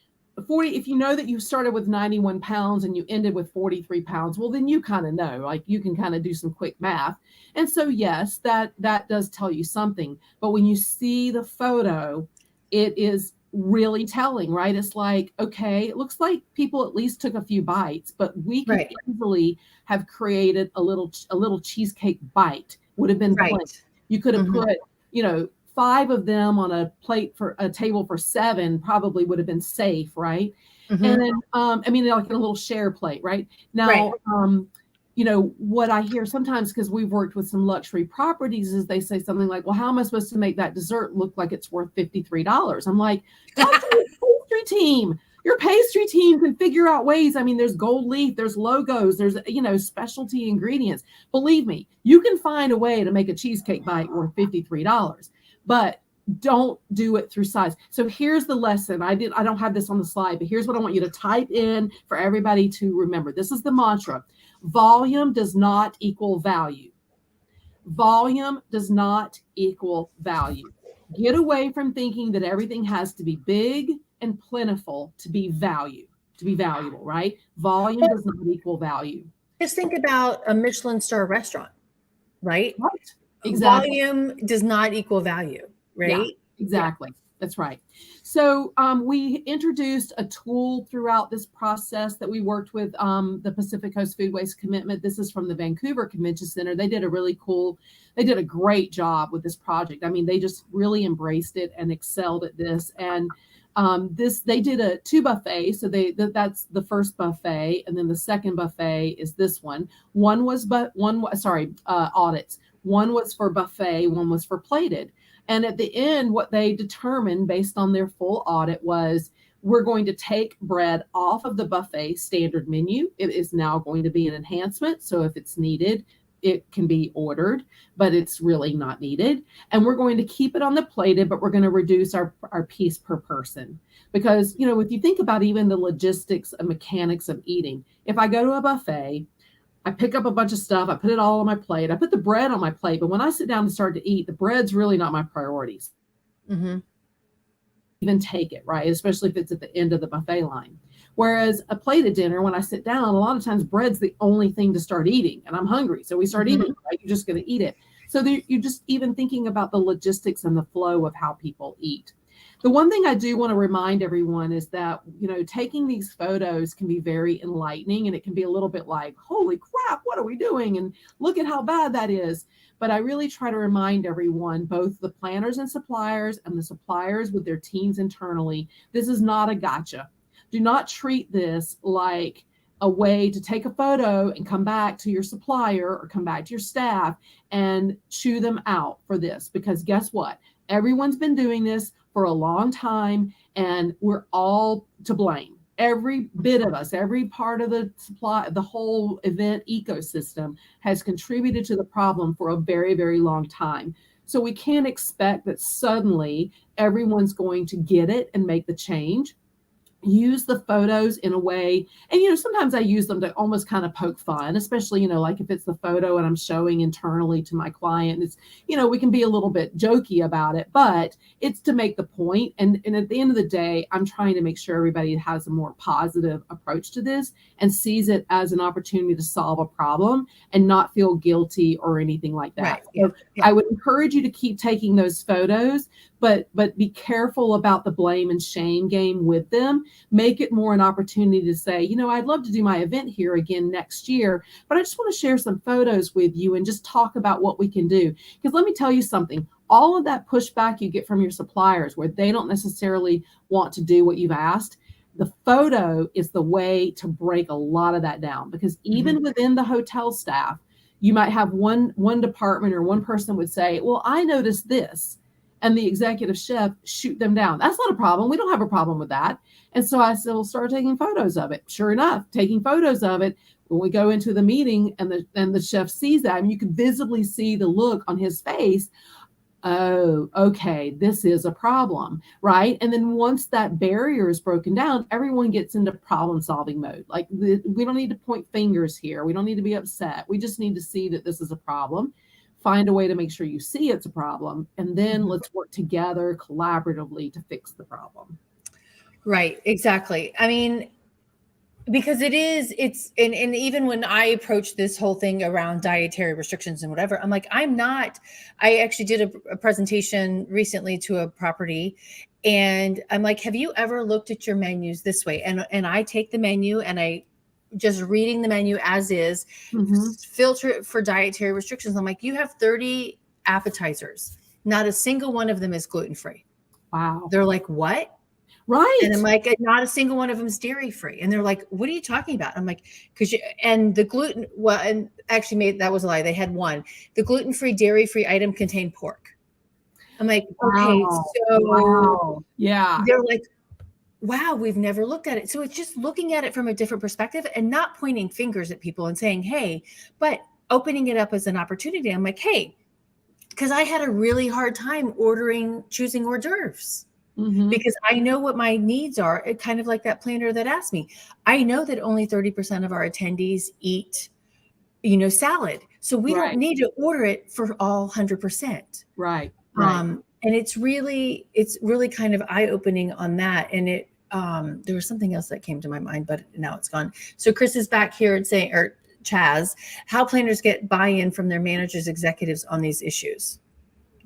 40. If you know that you started with 91 pounds and you ended with 43 pounds, well, then you kind of know, like you can kind of do some quick math. And so, yes, that does tell you something. But when you see the photo, it is really telling, right? It's like, okay, it looks like people at least took a few bites, but we could easily have created a little cheesecake bite. Would have been plenty. You could have put, 5 of them on a plate for a table for 7, probably would have been safe, right? And then, like in a little share plate, right? Now, what I hear sometimes, because we've worked with some luxury properties, is they say something like, well, how am I supposed to make that dessert look like it's worth $53? I'm like, talk to your pastry team. Your pastry team can figure out ways. I mean, there's gold leaf, there's logos, there's, specialty ingredients. Believe me, you can find a way to make a cheesecake bite worth $53, but don't do it through size. So here's the lesson. I don't have this on the slide, but here's what I want you to type in for everybody to remember. This is the mantra. Volume does not equal value. volume does not equal value. Get away from thinking that everything has to be big and plentiful to be valuable, right? Volume does not equal value. Just think about a Michelin star restaurant, right? Right. Exactly. Volume does not equal value, right? Yeah, exactly. Yeah. That's right. So we introduced a tool throughout this process that we worked with the Pacific Coast Food Waste Commitment. This is from the Vancouver Convention Center. They did a great job with this project. I mean, they just really embraced it and excelled at this. And they did 2 buffets. So that's the first buffet, and then the second buffet is this one. Audits. One was for buffet, one was for plated. And at the end, what they determined based on their full audit was, we're going to take bread off of the buffet standard menu. It is now going to be an enhancement. So if it's needed, it can be ordered, but it's really not needed. And we're going to keep it on the plated, but we're going to reduce our piece per person. Because, if you think about even the logistics and mechanics of eating, if I go to a buffet, I pick up a bunch of stuff, I put it all on my plate, I put the bread on my plate, but when I sit down to start to eat, the bread's really not my priorities. Mm-hmm. Even take it, right? Especially if it's at the end of the buffet line. Whereas a plated dinner, when I sit down, a lot of times bread's the only thing to start eating, and I'm hungry. So we start eating, right? You're just going to eat it. So you're just even thinking about the logistics and the flow of how people eat. The one thing I do want to remind everyone is that, taking these photos can be very enlightening, and it can be a little bit like, holy crap, what are we doing? And look at how bad that is. But I really try to remind everyone, both the planners and suppliers and the suppliers with their teams internally, this is not a gotcha. Do not treat this like a way to take a photo and come back to your supplier or come back to your staff and chew them out for this. Because guess what? Everyone's been doing this for a long time, and we're all to blame. Every bit of us, every part of the supply, the whole event ecosystem has contributed to the problem for a very, very long time. So we can't expect that suddenly everyone's going to get it and make the change. Use the photos in a way, and sometimes I use them to almost kind of poke fun, especially like if it's the photo and I'm showing internally to my client, it's we can be a little bit jokey about it, but it's to make the point. And at the end of the day, I'm trying to make sure everybody has a more positive approach to this and sees it as an opportunity to solve a problem and not feel guilty or anything like that. Right. So I would encourage you to keep taking those photos, but be careful about the blame and shame game with them. Make it more an opportunity to say, I'd love to do my event here again next year, but I just want to share some photos with you and just talk about what we can do. Because let me tell you something, all of that pushback you get from your suppliers where they don't necessarily want to do what you've asked, the photo is the way to break a lot of that down. Because even within the hotel staff, you might have one department or one person would say, well, I noticed this. And the executive chef shoot them down. That's not a problem. We don't have a problem with that. And so I said, well, start taking photos of it. Sure enough, taking photos of it. When we go into the meeting and the chef sees that, and you can visibly see the look on his face. Oh, okay, this is a problem, right? And then once that barrier is broken down, everyone gets into problem-solving mode. Like we don't need to point fingers here. We don't need to be upset. We just need to see that this is a problem. Find a way to make sure you see it's a problem, and then let's work together collaboratively to fix the problem. Right, exactly. I mean, because and even when I approach this whole thing around dietary restrictions and whatever, I'm like, I actually did a presentation recently to a property, and I'm like, have you ever looked at your menus this way? And I take the menu and I just reading the menu as is, filter it for dietary restrictions. I'm like, you have 30 appetizers. Not a single one of them is gluten-free. Wow. They're like, what? Right. And I'm like, not a single one of them is dairy-free. And they're like, what are you talking about? I'm like, and the gluten, well, and actually that was a lie. They had one. The gluten-free, dairy-free item contained pork. I'm like, okay, yeah. They're like, wow, we've never looked at it. So it's just looking at it from a different perspective and not pointing fingers at people and saying, hey, but opening it up as an opportunity. I'm like, hey, because I had a really hard time choosing hors d'oeuvres because I know what my needs are. It kind of like that planner that asked me. I know that only 30% of our attendees eat salad. So we don't need to order it for all 100%. Right. And it's really kind of eye-opening on that. And there was something else that came to my mind, but now it's gone. So Chris is back here and saying, or Chaz, how planners get buy-in from their managers, executives on these issues.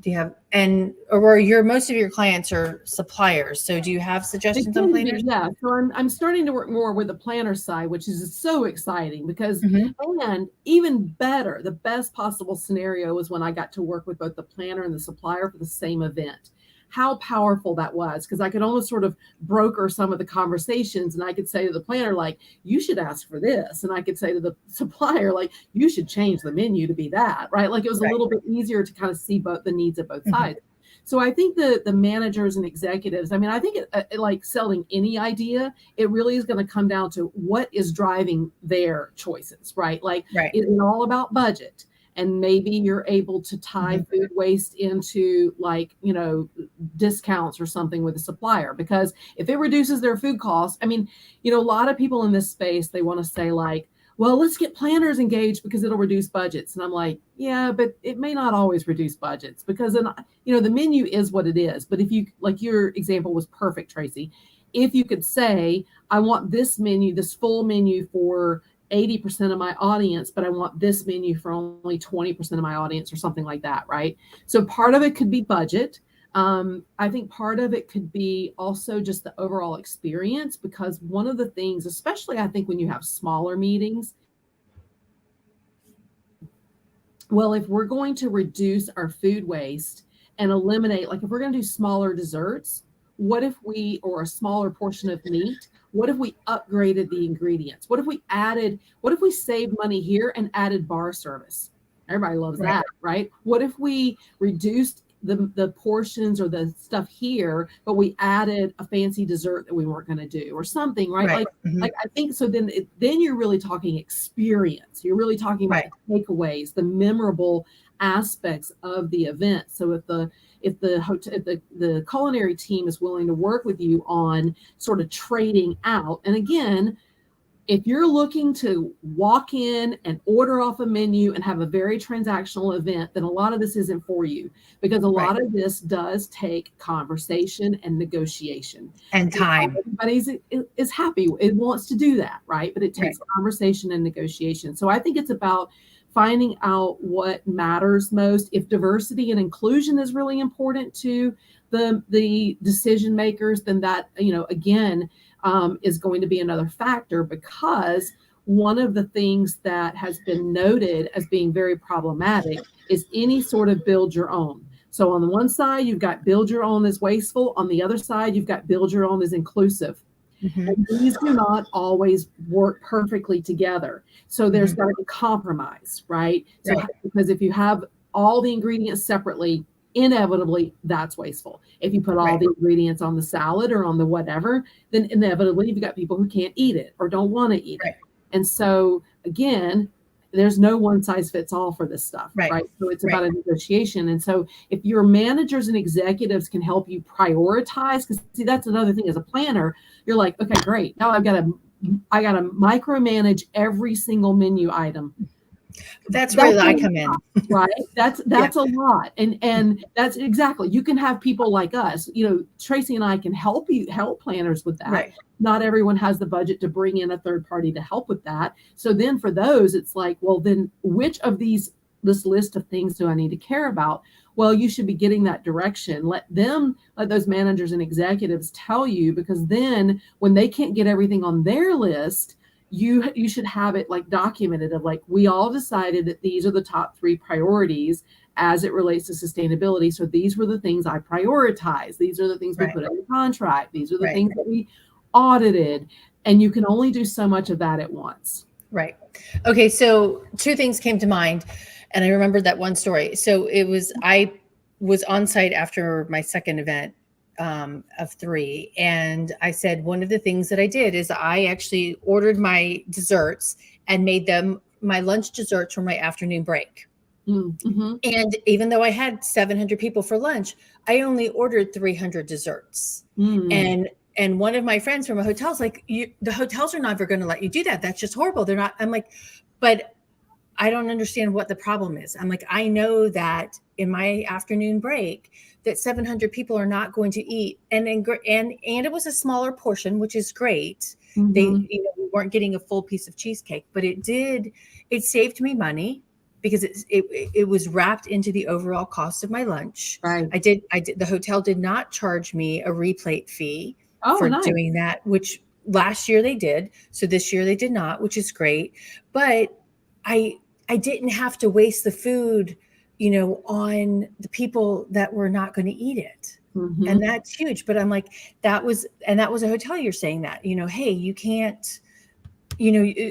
Do you have, and Aurora, most of your clients are suppliers. So do you have suggestions on planners? Yeah. So I'm starting to work more with the planner side, which is so exciting because, and even better, the best possible scenario was when I got to work with both the planner and the supplier for the same event. How powerful that was, because I could almost sort of broker some of the conversations, and I could say to the planner, like, you should ask for this. And I could say to the supplier, like, you should change the menu to be that, right? Like it was a little bit easier to kind of see both the needs of both sides. So I think the managers and executives, I mean, I think like selling any idea, it really is going to come down to what is driving their choices, right? Like it's all about budget. And maybe you're able to tie food waste into like, discounts or something with a supplier, because if it reduces their food costs, I mean, a lot of people in this space, they want to say like, well, let's get planners engaged because it'll reduce budgets. And I'm like, yeah, but it may not always reduce budgets because, the menu is what it is. But if you, like your example was perfect, Tracy, if you could say, I want this menu, this full menu for 80% of my audience, but I want this menu for only 20% of my audience or something like that, right? So part of it could be budget. I think part of it could be also just the overall experience, because one of the things, especially I think when you have smaller meetings, well, if we're going to reduce our food waste and eliminate, like if we're going to do smaller desserts, what if or a smaller portion of meat, what if we upgraded the ingredients? What if we saved money here and added bar service? Everybody loves that, right? What if we reduced the portions or the stuff here, but we added a fancy dessert that we weren't going to do or something, right? Like I think so. Then you're really talking experience. You're really talking about the takeaways, the memorable aspects of the event. So if the culinary team is willing to work with you on sort of trading out, and again, if you're looking to walk in and order off a menu and have a very transactional event, then a lot of this isn't for you, because a lot of this does take conversation and negotiation and time. Everybody is happy. It wants to do that, right? But it takes conversation and negotiation. So I think it's about finding out what matters most. If diversity and inclusion is really important to the decision makers, then that, again, is going to be another factor, because one of the things that has been noted as being very problematic is any sort of build your own. So on the one side, you've got build your own as wasteful. On the other side, you've got build your own as inclusive. And these do not always work perfectly together. So there's got to be compromise, right? So because if you have all the ingredients separately, inevitably that's wasteful. If you put all the ingredients on the salad or on the whatever, then inevitably you've got people who can't eat it or don't want to eat it. And so again, there's no one size fits all for this stuff, right? So it's about a negotiation. And so if your managers and executives can help you prioritize, because see, that's another thing as a planner, you're like, okay, great. Now I got to micromanage every single menu item. That's where I come in. Right. That's a lot. And that's exactly, you can have people like us, Tracy and I can help planners with that. Not everyone has the budget to bring in a third party to help with that. So then for those, it's like, well, then which of this list of things do I need to care about? Well, you should be getting that direction. Let those managers and executives tell you, because then when they can't get everything on their list, you should have it like documented of like, we all decided that these are the top 3 priorities as it relates to sustainability. So these were the things I prioritized. These are the things we put in the contract. These are the things that we audited. And you can only do so much of that at once. Right. Okay. So 2 things came to mind, and I remembered that one story. So I was on site after my second event of 3. And I said, one of the things that I did is I actually ordered my desserts and made them my lunch desserts for my afternoon break. And even though I had 700 people for lunch, I only ordered 300 desserts. And one of my friends from a hotel is like, the hotels are never going to let you do that. That's just horrible. They're not. I'm like, but I don't understand what the problem is. I'm like, I know that in my afternoon break that 700 people are not going to eat. And it was a smaller portion, which is great. We weren't getting a full piece of cheesecake, but it saved me money because it was wrapped into the overall cost of my lunch. Right. The hotel did not charge me a replate fee for doing that, which last year they did. So this year they did not, which is great. But I didn't have to waste the food, on the people that were not going to eat it. And that's huge. But I'm like, that was a hotel. You're saying that, hey, you can't,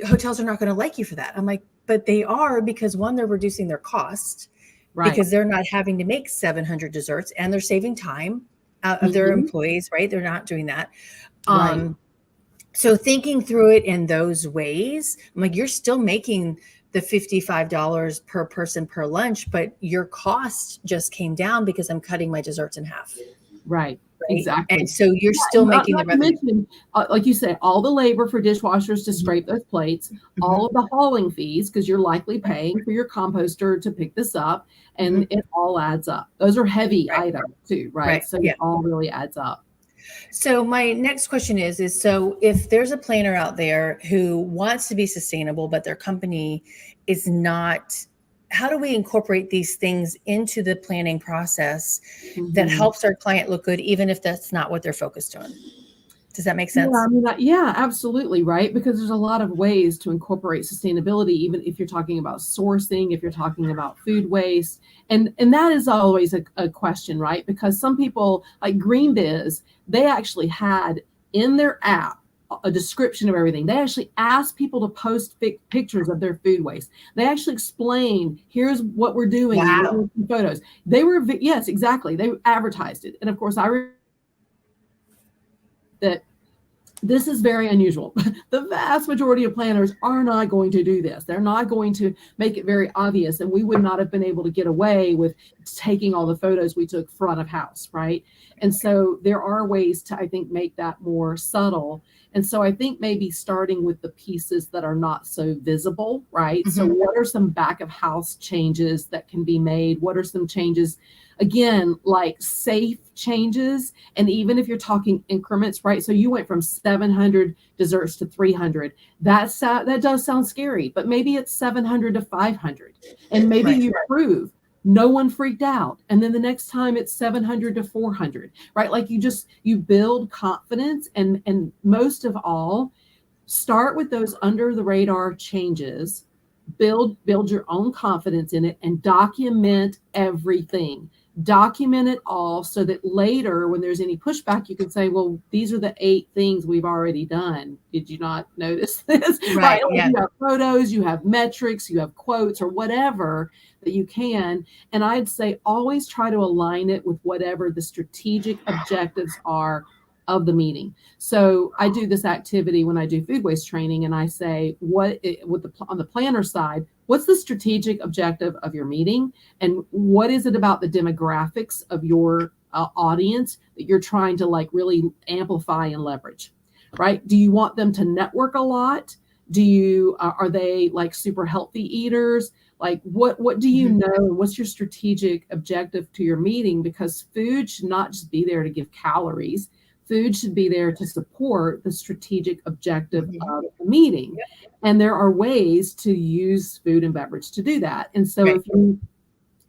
hotels are not going to like you for that. I'm like, but they are, because one, they're reducing their cost because they're not having to make 700 desserts, and they're saving time out of their employees, right? They're not doing that. So thinking through it in those ways, I'm like, you're still making the $55 per person per lunch, but your cost just came down because I'm cutting my desserts in half. Right. Exactly. And so you're still making the revenue. Mention, like you said, all the labor for dishwashers to scrape those plates, all of the hauling fees, because you're likely paying for your composter to pick this up, and it all adds up. Those are heavy items too, right? So it all really adds up. So my next question is so if there's a planner out there who wants to be sustainable, but their company is not, how do we incorporate these things into the planning process that helps our client look good, even if that's not what they're focused on? Does that make sense? Yeah, absolutely. Right. Because there's a lot of ways to incorporate sustainability, even if you're talking about sourcing, if you're talking about food waste. And that is always a question, right? Because some people, like GreenBiz, they actually had in their app a description of everything. They actually asked people to post pictures of their food waste. They actually explained, here's what we're doing. Wow. Photos. They were, yes, exactly. They advertised it. And of course, that this is very unusual. The vast majority of planners are not going to do this. They're not going to make it very obvious. And we would not have been able to get away with taking all the photos we took front of house, right? And so there are ways to, I think, make that more subtle. And so I think maybe starting with the pieces that are not so visible, right? So what are some back of house changes that can be made? What are some changes, again, like safe changes? And even if you're talking increments, right? So you went from 700 desserts to 300. That does sound scary, but maybe it's 700 to 500. And maybe you prove no one freaked out. And then the next time it's 700 to 400, right? Like you build confidence, and most of all, start with those under the radar changes, build your own confidence in it, and document everything. Document it all so that later when there's any pushback, you can say, well, these are the 8 things we've already done. Did you not notice this? Right. You have photos, you have metrics, you have quotes or whatever that you can. And I'd say always try to align it with whatever the strategic objectives are of the meeting. So I do this activity when I do food waste training, and I say, on the planner side, what's the strategic objective of your meeting? And what is it about the demographics of your audience that you're trying to like really amplify and leverage, right? Do you want them to network a lot? Are they like super healthy eaters? Like what do you know? What's your strategic objective to your meeting? Because food should not just be there to give calories. Food should be there to support the strategic objective of the meeting. And there are ways to use food and beverage to do that. And so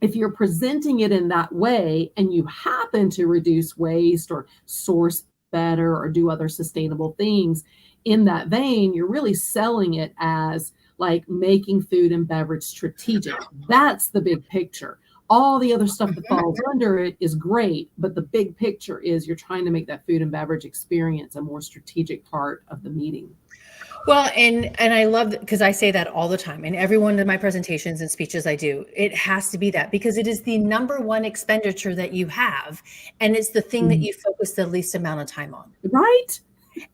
if you're presenting it in that way, and you happen to reduce waste or source better or do other sustainable things in that vein, you're really selling it as like making food and beverage strategic. That's the big picture. All the other stuff that falls under it is great, but the big picture is you're trying to make that food and beverage experience a more strategic part of the meeting. Well, and I love that, because I say that all the time in every one of my presentations and speeches I do. It has to be that, because it is the number one expenditure that you have, and it's the thing that you focus the least amount of time on. Right.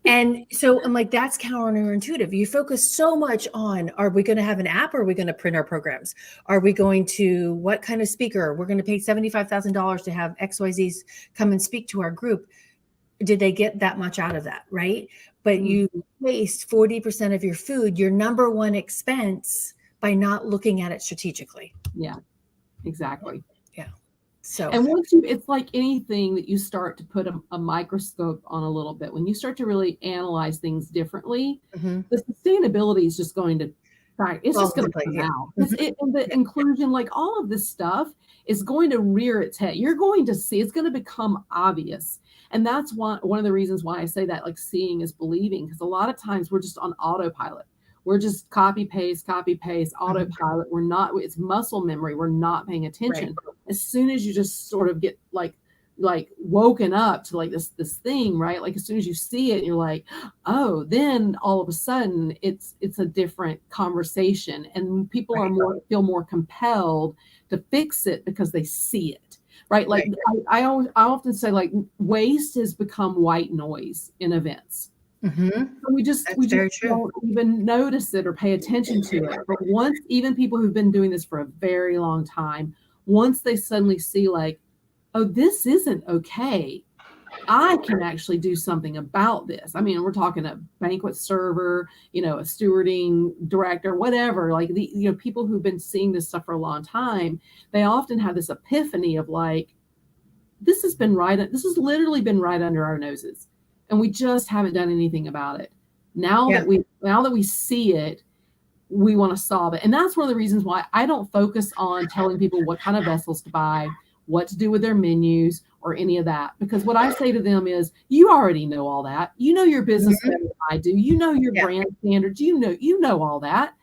And so I'm like, that's counterintuitive. You focus so much on, are we going to have an app, or are we going to print our programs? Are we going to, what kind of speaker? We're going to pay $75,000 to have XYZs come and speak to our group. Did they get that much out of that? Right. But you waste 40% of your food, your number one expense, by not looking at it strategically. Yeah, exactly. Yeah. So, and once it's like anything that you start to put a microscope on a little bit, when you start to really analyze things differently, the sustainability is just going to, it's just going to come out. And the inclusion, like all of this stuff is going to rear its head. You're going to see, it's going to become obvious. And that's one of the reasons why I say that, like, seeing is believing, because a lot of times we're just on autopilot. We're just copy, paste, autopilot. We're not, it's muscle memory. We're not paying attention. Right. As soon as you just sort of get like woken up to like this thing, right? Like as soon as you see it, you're like, oh, then all of a sudden it's a different conversation, and people are feel more compelled to fix it because they see it, right? Like I often say, like, waste has become white noise in events. We just don't even notice it or pay attention to it. But once, even people who've been doing this for a very long time, once they suddenly see, like, oh, this isn't okay, I can actually do something about this. I mean, we're talking a banquet server, a stewarding director, whatever, like people who've been seeing this stuff for a long time, they often have this epiphany of like, this has literally been right under our noses, and we just haven't done anything about it. Now that we see it, we want to solve it. And that's one of the reasons why I don't focus on telling people what kind of vessels to buy, what to do with their menus, or any of that. Because what I say to them is, you already know all that. You know your business better than I do. You know your brand standards. You know all that.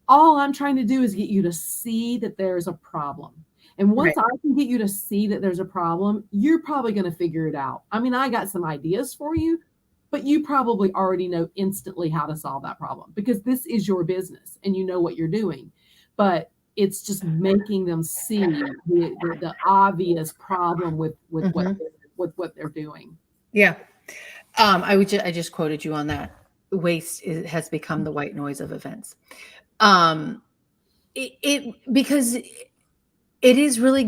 All I'm trying to do is get you to see that there's a problem. And once I can get you to see that there's a problem, you're probably going to figure it out. I mean, I got some ideas for you, but you probably already know instantly how to solve that problem, because this is your business and you know what you're doing. But it's just making them see the obvious problem with what they're doing. Yeah. I just quoted you on that. Waste has become the white noise of events. Because it is really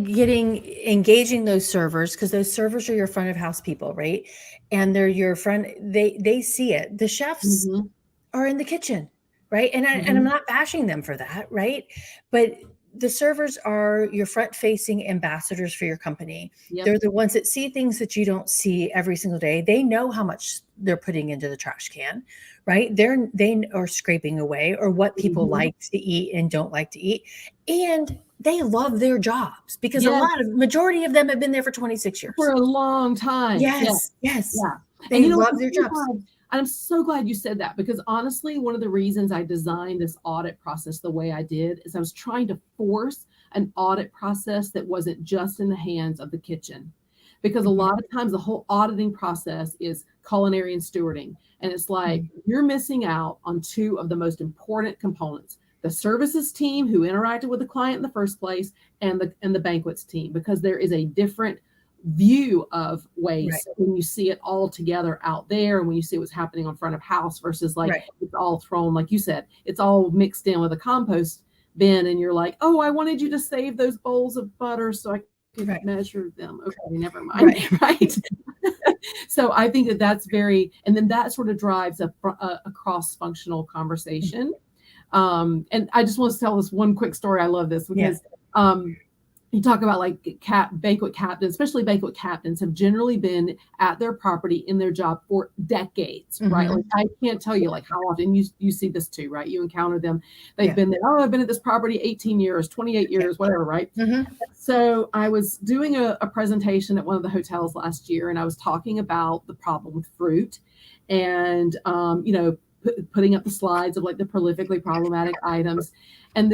engaging those servers, because those servers are your front of house people, right? And they're your front. They see it. The chefs are in the kitchen, right? And I'm not bashing them for that, right? But the servers are your front-facing ambassadors for your company. Yep. They're the ones that see things that you don't see every single day. They know how much they're putting into the trash can, right? They are scraping away, or what people like to eat and don't like to eat. And they love their jobs, because majority of them have been there for 26 years. For a long time. Yes. Yeah. They love their jobs. I'm so glad you said that, because honestly, one of the reasons I designed this audit process the way I did is I was trying to force an audit process that wasn't just in the hands of the kitchen. Because a lot of times the whole auditing process is culinary and stewarding. And it's like, you're missing out on two of the most important components: the services team who interacted with the client in the first place, and the banquets team, because there is a different view of waste when you see it all together out there, and when you see what's happening on front of house versus it's all thrown, like you said, it's all mixed in with a compost bin, and you're like, oh, I wanted you to save those bowls of butter so I could measure them. Okay, never mind. Right. So I think that's and then that sort of drives a cross-functional conversation. And I just want to tell this one quick story. I love this because you talk about like banquet captains, especially banquet captains, have generally been at their property in their job for decades, right? Like, I can't tell you like how often you see this too, right? You encounter them. They've been there. Oh, I've been at this property 18 years, 28 years, whatever, right? So I was doing a presentation at one of the hotels last year, and I was talking about the problem with fruit, and putting up the slides of like the prolifically problematic items. And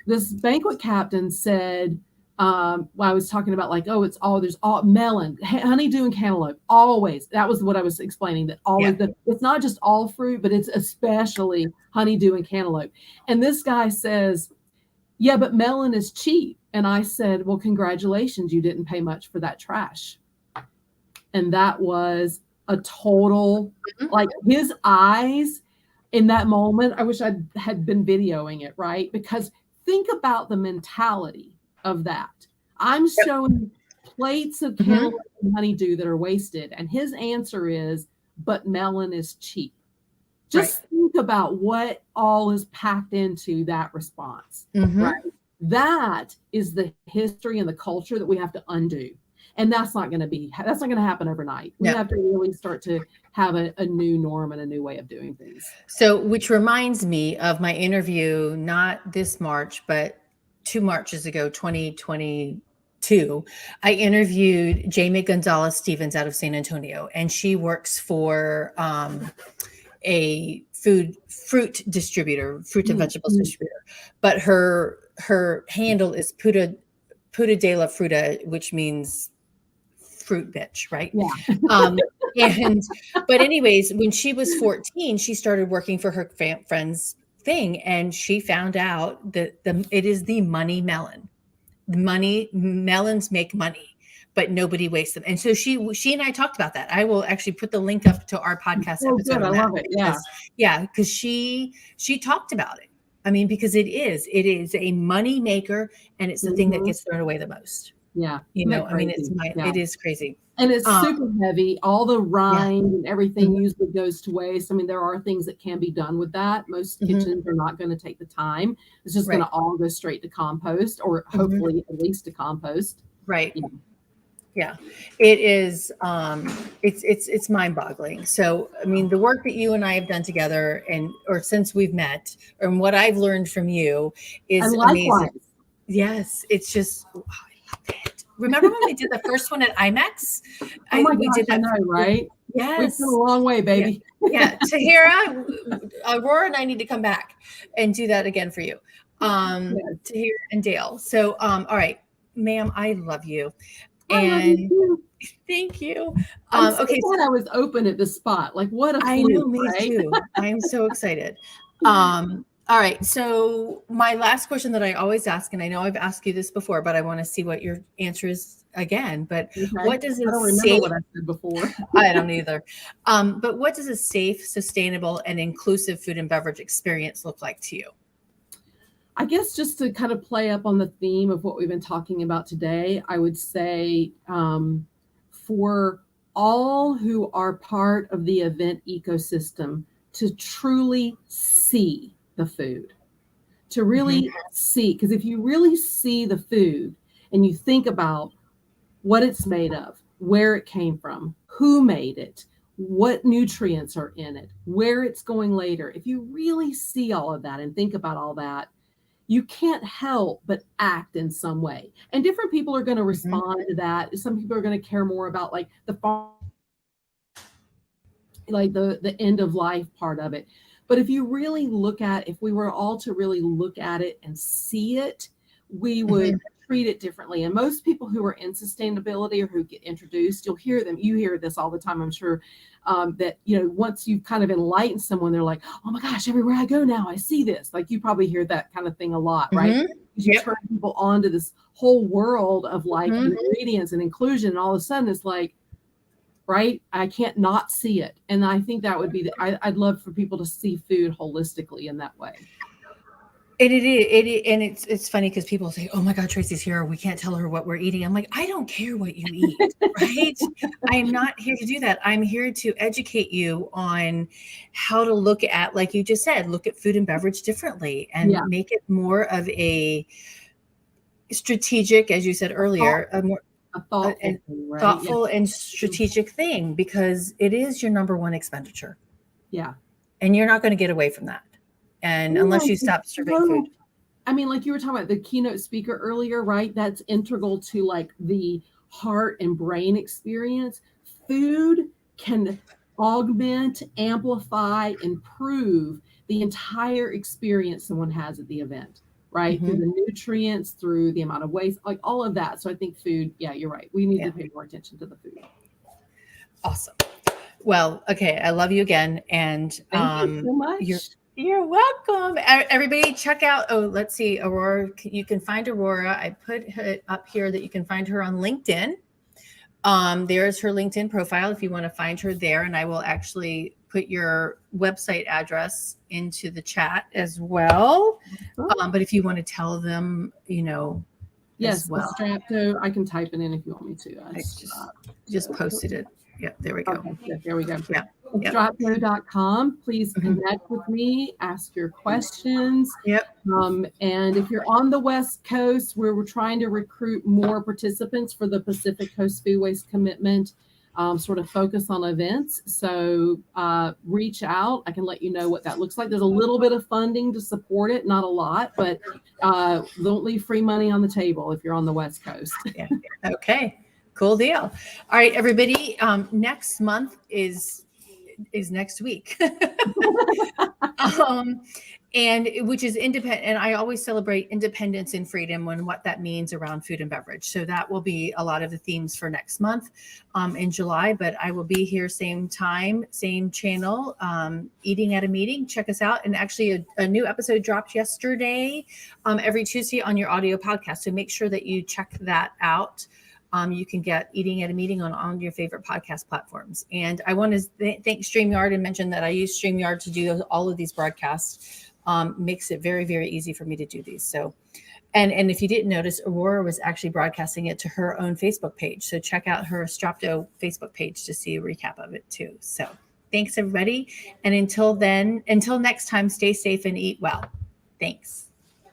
this banquet captain said, I was talking about like, oh, there's all melon, honeydew, and cantaloupe. Always. That was what I was explaining, that always it's not just all fruit, but it's especially honeydew and cantaloupe. And this guy says, yeah, but melon is cheap. And I said, well, congratulations, you didn't pay much for that trash. And that was a total, like, his eyes in that moment. I wish I had been videoing it, right? Because think about the mentality of that. I'm showing plates of cantaloupe and honeydew that are wasted, and his answer is, but melon is cheap. Just think about what all is packed into that response, right? That is the history and the culture that we have to undo. And that's not going to happen overnight. We have to really start to have a new norm and a new way of doing things. So, which reminds me of my interview, not this March, but 2 Marches ago, 2022, I interviewed Jamie Gonzalez Stevens out of San Antonio, and she works for a fruit distributor, fruit and vegetables distributor. But her handle is Puta de la Fruta, which means fruit bitch, right? Yeah. But anyways, when she was 14, she started working for her friend's thing, and she found out that it is the money melon. Melons make money, but nobody wastes them. And so she and I talked about that. I will actually put the link up to our podcast episode. Good. I love it. Because she talked about it. I mean, because it is a money maker, and it's the thing that gets thrown away the most. Yeah. I mean, it is crazy. And it's super heavy. All the rind and everything usually goes to waste. I mean, there are things that can be done with that. Most kitchens are not going to take the time. It's just going to all go straight to compost, or hopefully at least to compost. Right. Yeah. It is. It's mind boggling. So, I mean, the work that you and I have done together or since we've met, and what I've learned from you is amazing. Yes. It's just, I love it. Remember when we did the first one at IMAX? We did that, right? Yes. We've come a long way, baby. Yeah. Tahira, Aurora and I need to come back and do that again for you. Tahira and Dale. So, all right, ma'am, I love you. And thank you. I'm so glad I was open at the spot. Like, what a fluke, I know, me right? too. I'm so excited. All right. So my last question that I always ask, and I know I've asked you this before, but I want to see what your answer is again. But what does it I don't remember what I said before. I don't either. But what does a safe, sustainable, and inclusive food and beverage experience look like to you? I guess just to kind of play up on the theme of what we've been talking about today, I would say for all who are part of the event ecosystem to truly see the food, to really see, because if you really see the food and you think about what it's made of, where it came from, who made it, what nutrients are in it, where it's going later, if you really see all of that and think about all that, you can't help but act in some way. And different people are going to respond to that. Some people are going to care more about like the end of life part of it. But if you really if we were all to really look at it and see it, we would treat it differently. And most people who are in sustainability or who get introduced, you hear this all the time, I'm sure, that, once you've kind of enlightened someone, they're like, oh my gosh, everywhere I go now, I see this. Like you probably hear that kind of thing a lot, right? You turn people on to this whole world of like ingredients and inclusion, and all of a sudden it's like, right, I can't not see it. And I think that would be I'd love for people to see food holistically in that way. And it's funny because people say, oh my God, Tracy's here, we can't tell her what we're eating. I'm like, I don't care what you eat, right? I'm not here to do that. I'm here to educate you on how to look at, like you just said, look at food and beverage differently and make it more of a strategic, as you said earlier, thoughtful and strategic thing, because it is your number one expenditure. Yeah. And you're not going to get away from that. And unless you stop serving food. I mean, like you were talking about the keynote speaker earlier, right? That's integral to like the heart and brain experience. Food can augment, amplify, improve the entire experience someone has at the event, right? Through the nutrients, through the amount of waste, like all of that. So I think food, you're right. We need to pay more attention to the food. Awesome. Well, okay. I love you again. And thank you so much. You're welcome. Everybody check out, let's see, Aurora. You can find Aurora. I put it up here that you can find her on LinkedIn. There's her LinkedIn profile if you want to find her there. And I will actually put your website address into the chat as well. But if you want to tell them, yes, as well. Strapto, I can type it in if you want me to. I just posted it. Yeah, there we go. Okay. Yeah, there we go. Yeah. Stratco.com. Please connect with me, ask your questions. Yep. And if you're on the West Coast, where we're trying to recruit more participants for the Pacific Coast Food Waste Commitment, sort of focus on events. So reach out. I can let you know what that looks like. There's a little bit of funding to support it, not a lot, but don't leave free money on the table if you're on the West Coast. Yeah. Okay. Cool deal. All right, everybody. Next month is next week. And which is independent. And I always celebrate independence and freedom and what that means around food and beverage. So that will be a lot of the themes for next month in July. But I will be here same time, same channel, Eating at a Meeting. Check us out. And actually a new episode dropped yesterday, every Tuesday on your audio podcast. So make sure that you check that out. You can get Eating at a Meeting on your favorite podcast platforms. And I want to thank StreamYard and mention that I use StreamYard to do all of these broadcasts. Makes it very, very easy for me to do these. So, and if you didn't notice, Aurora was actually broadcasting it to her own Facebook page. So check out her Strapto Facebook page to see a recap of it too. So thanks, everybody. And until next time, stay safe and eat well. Thanks.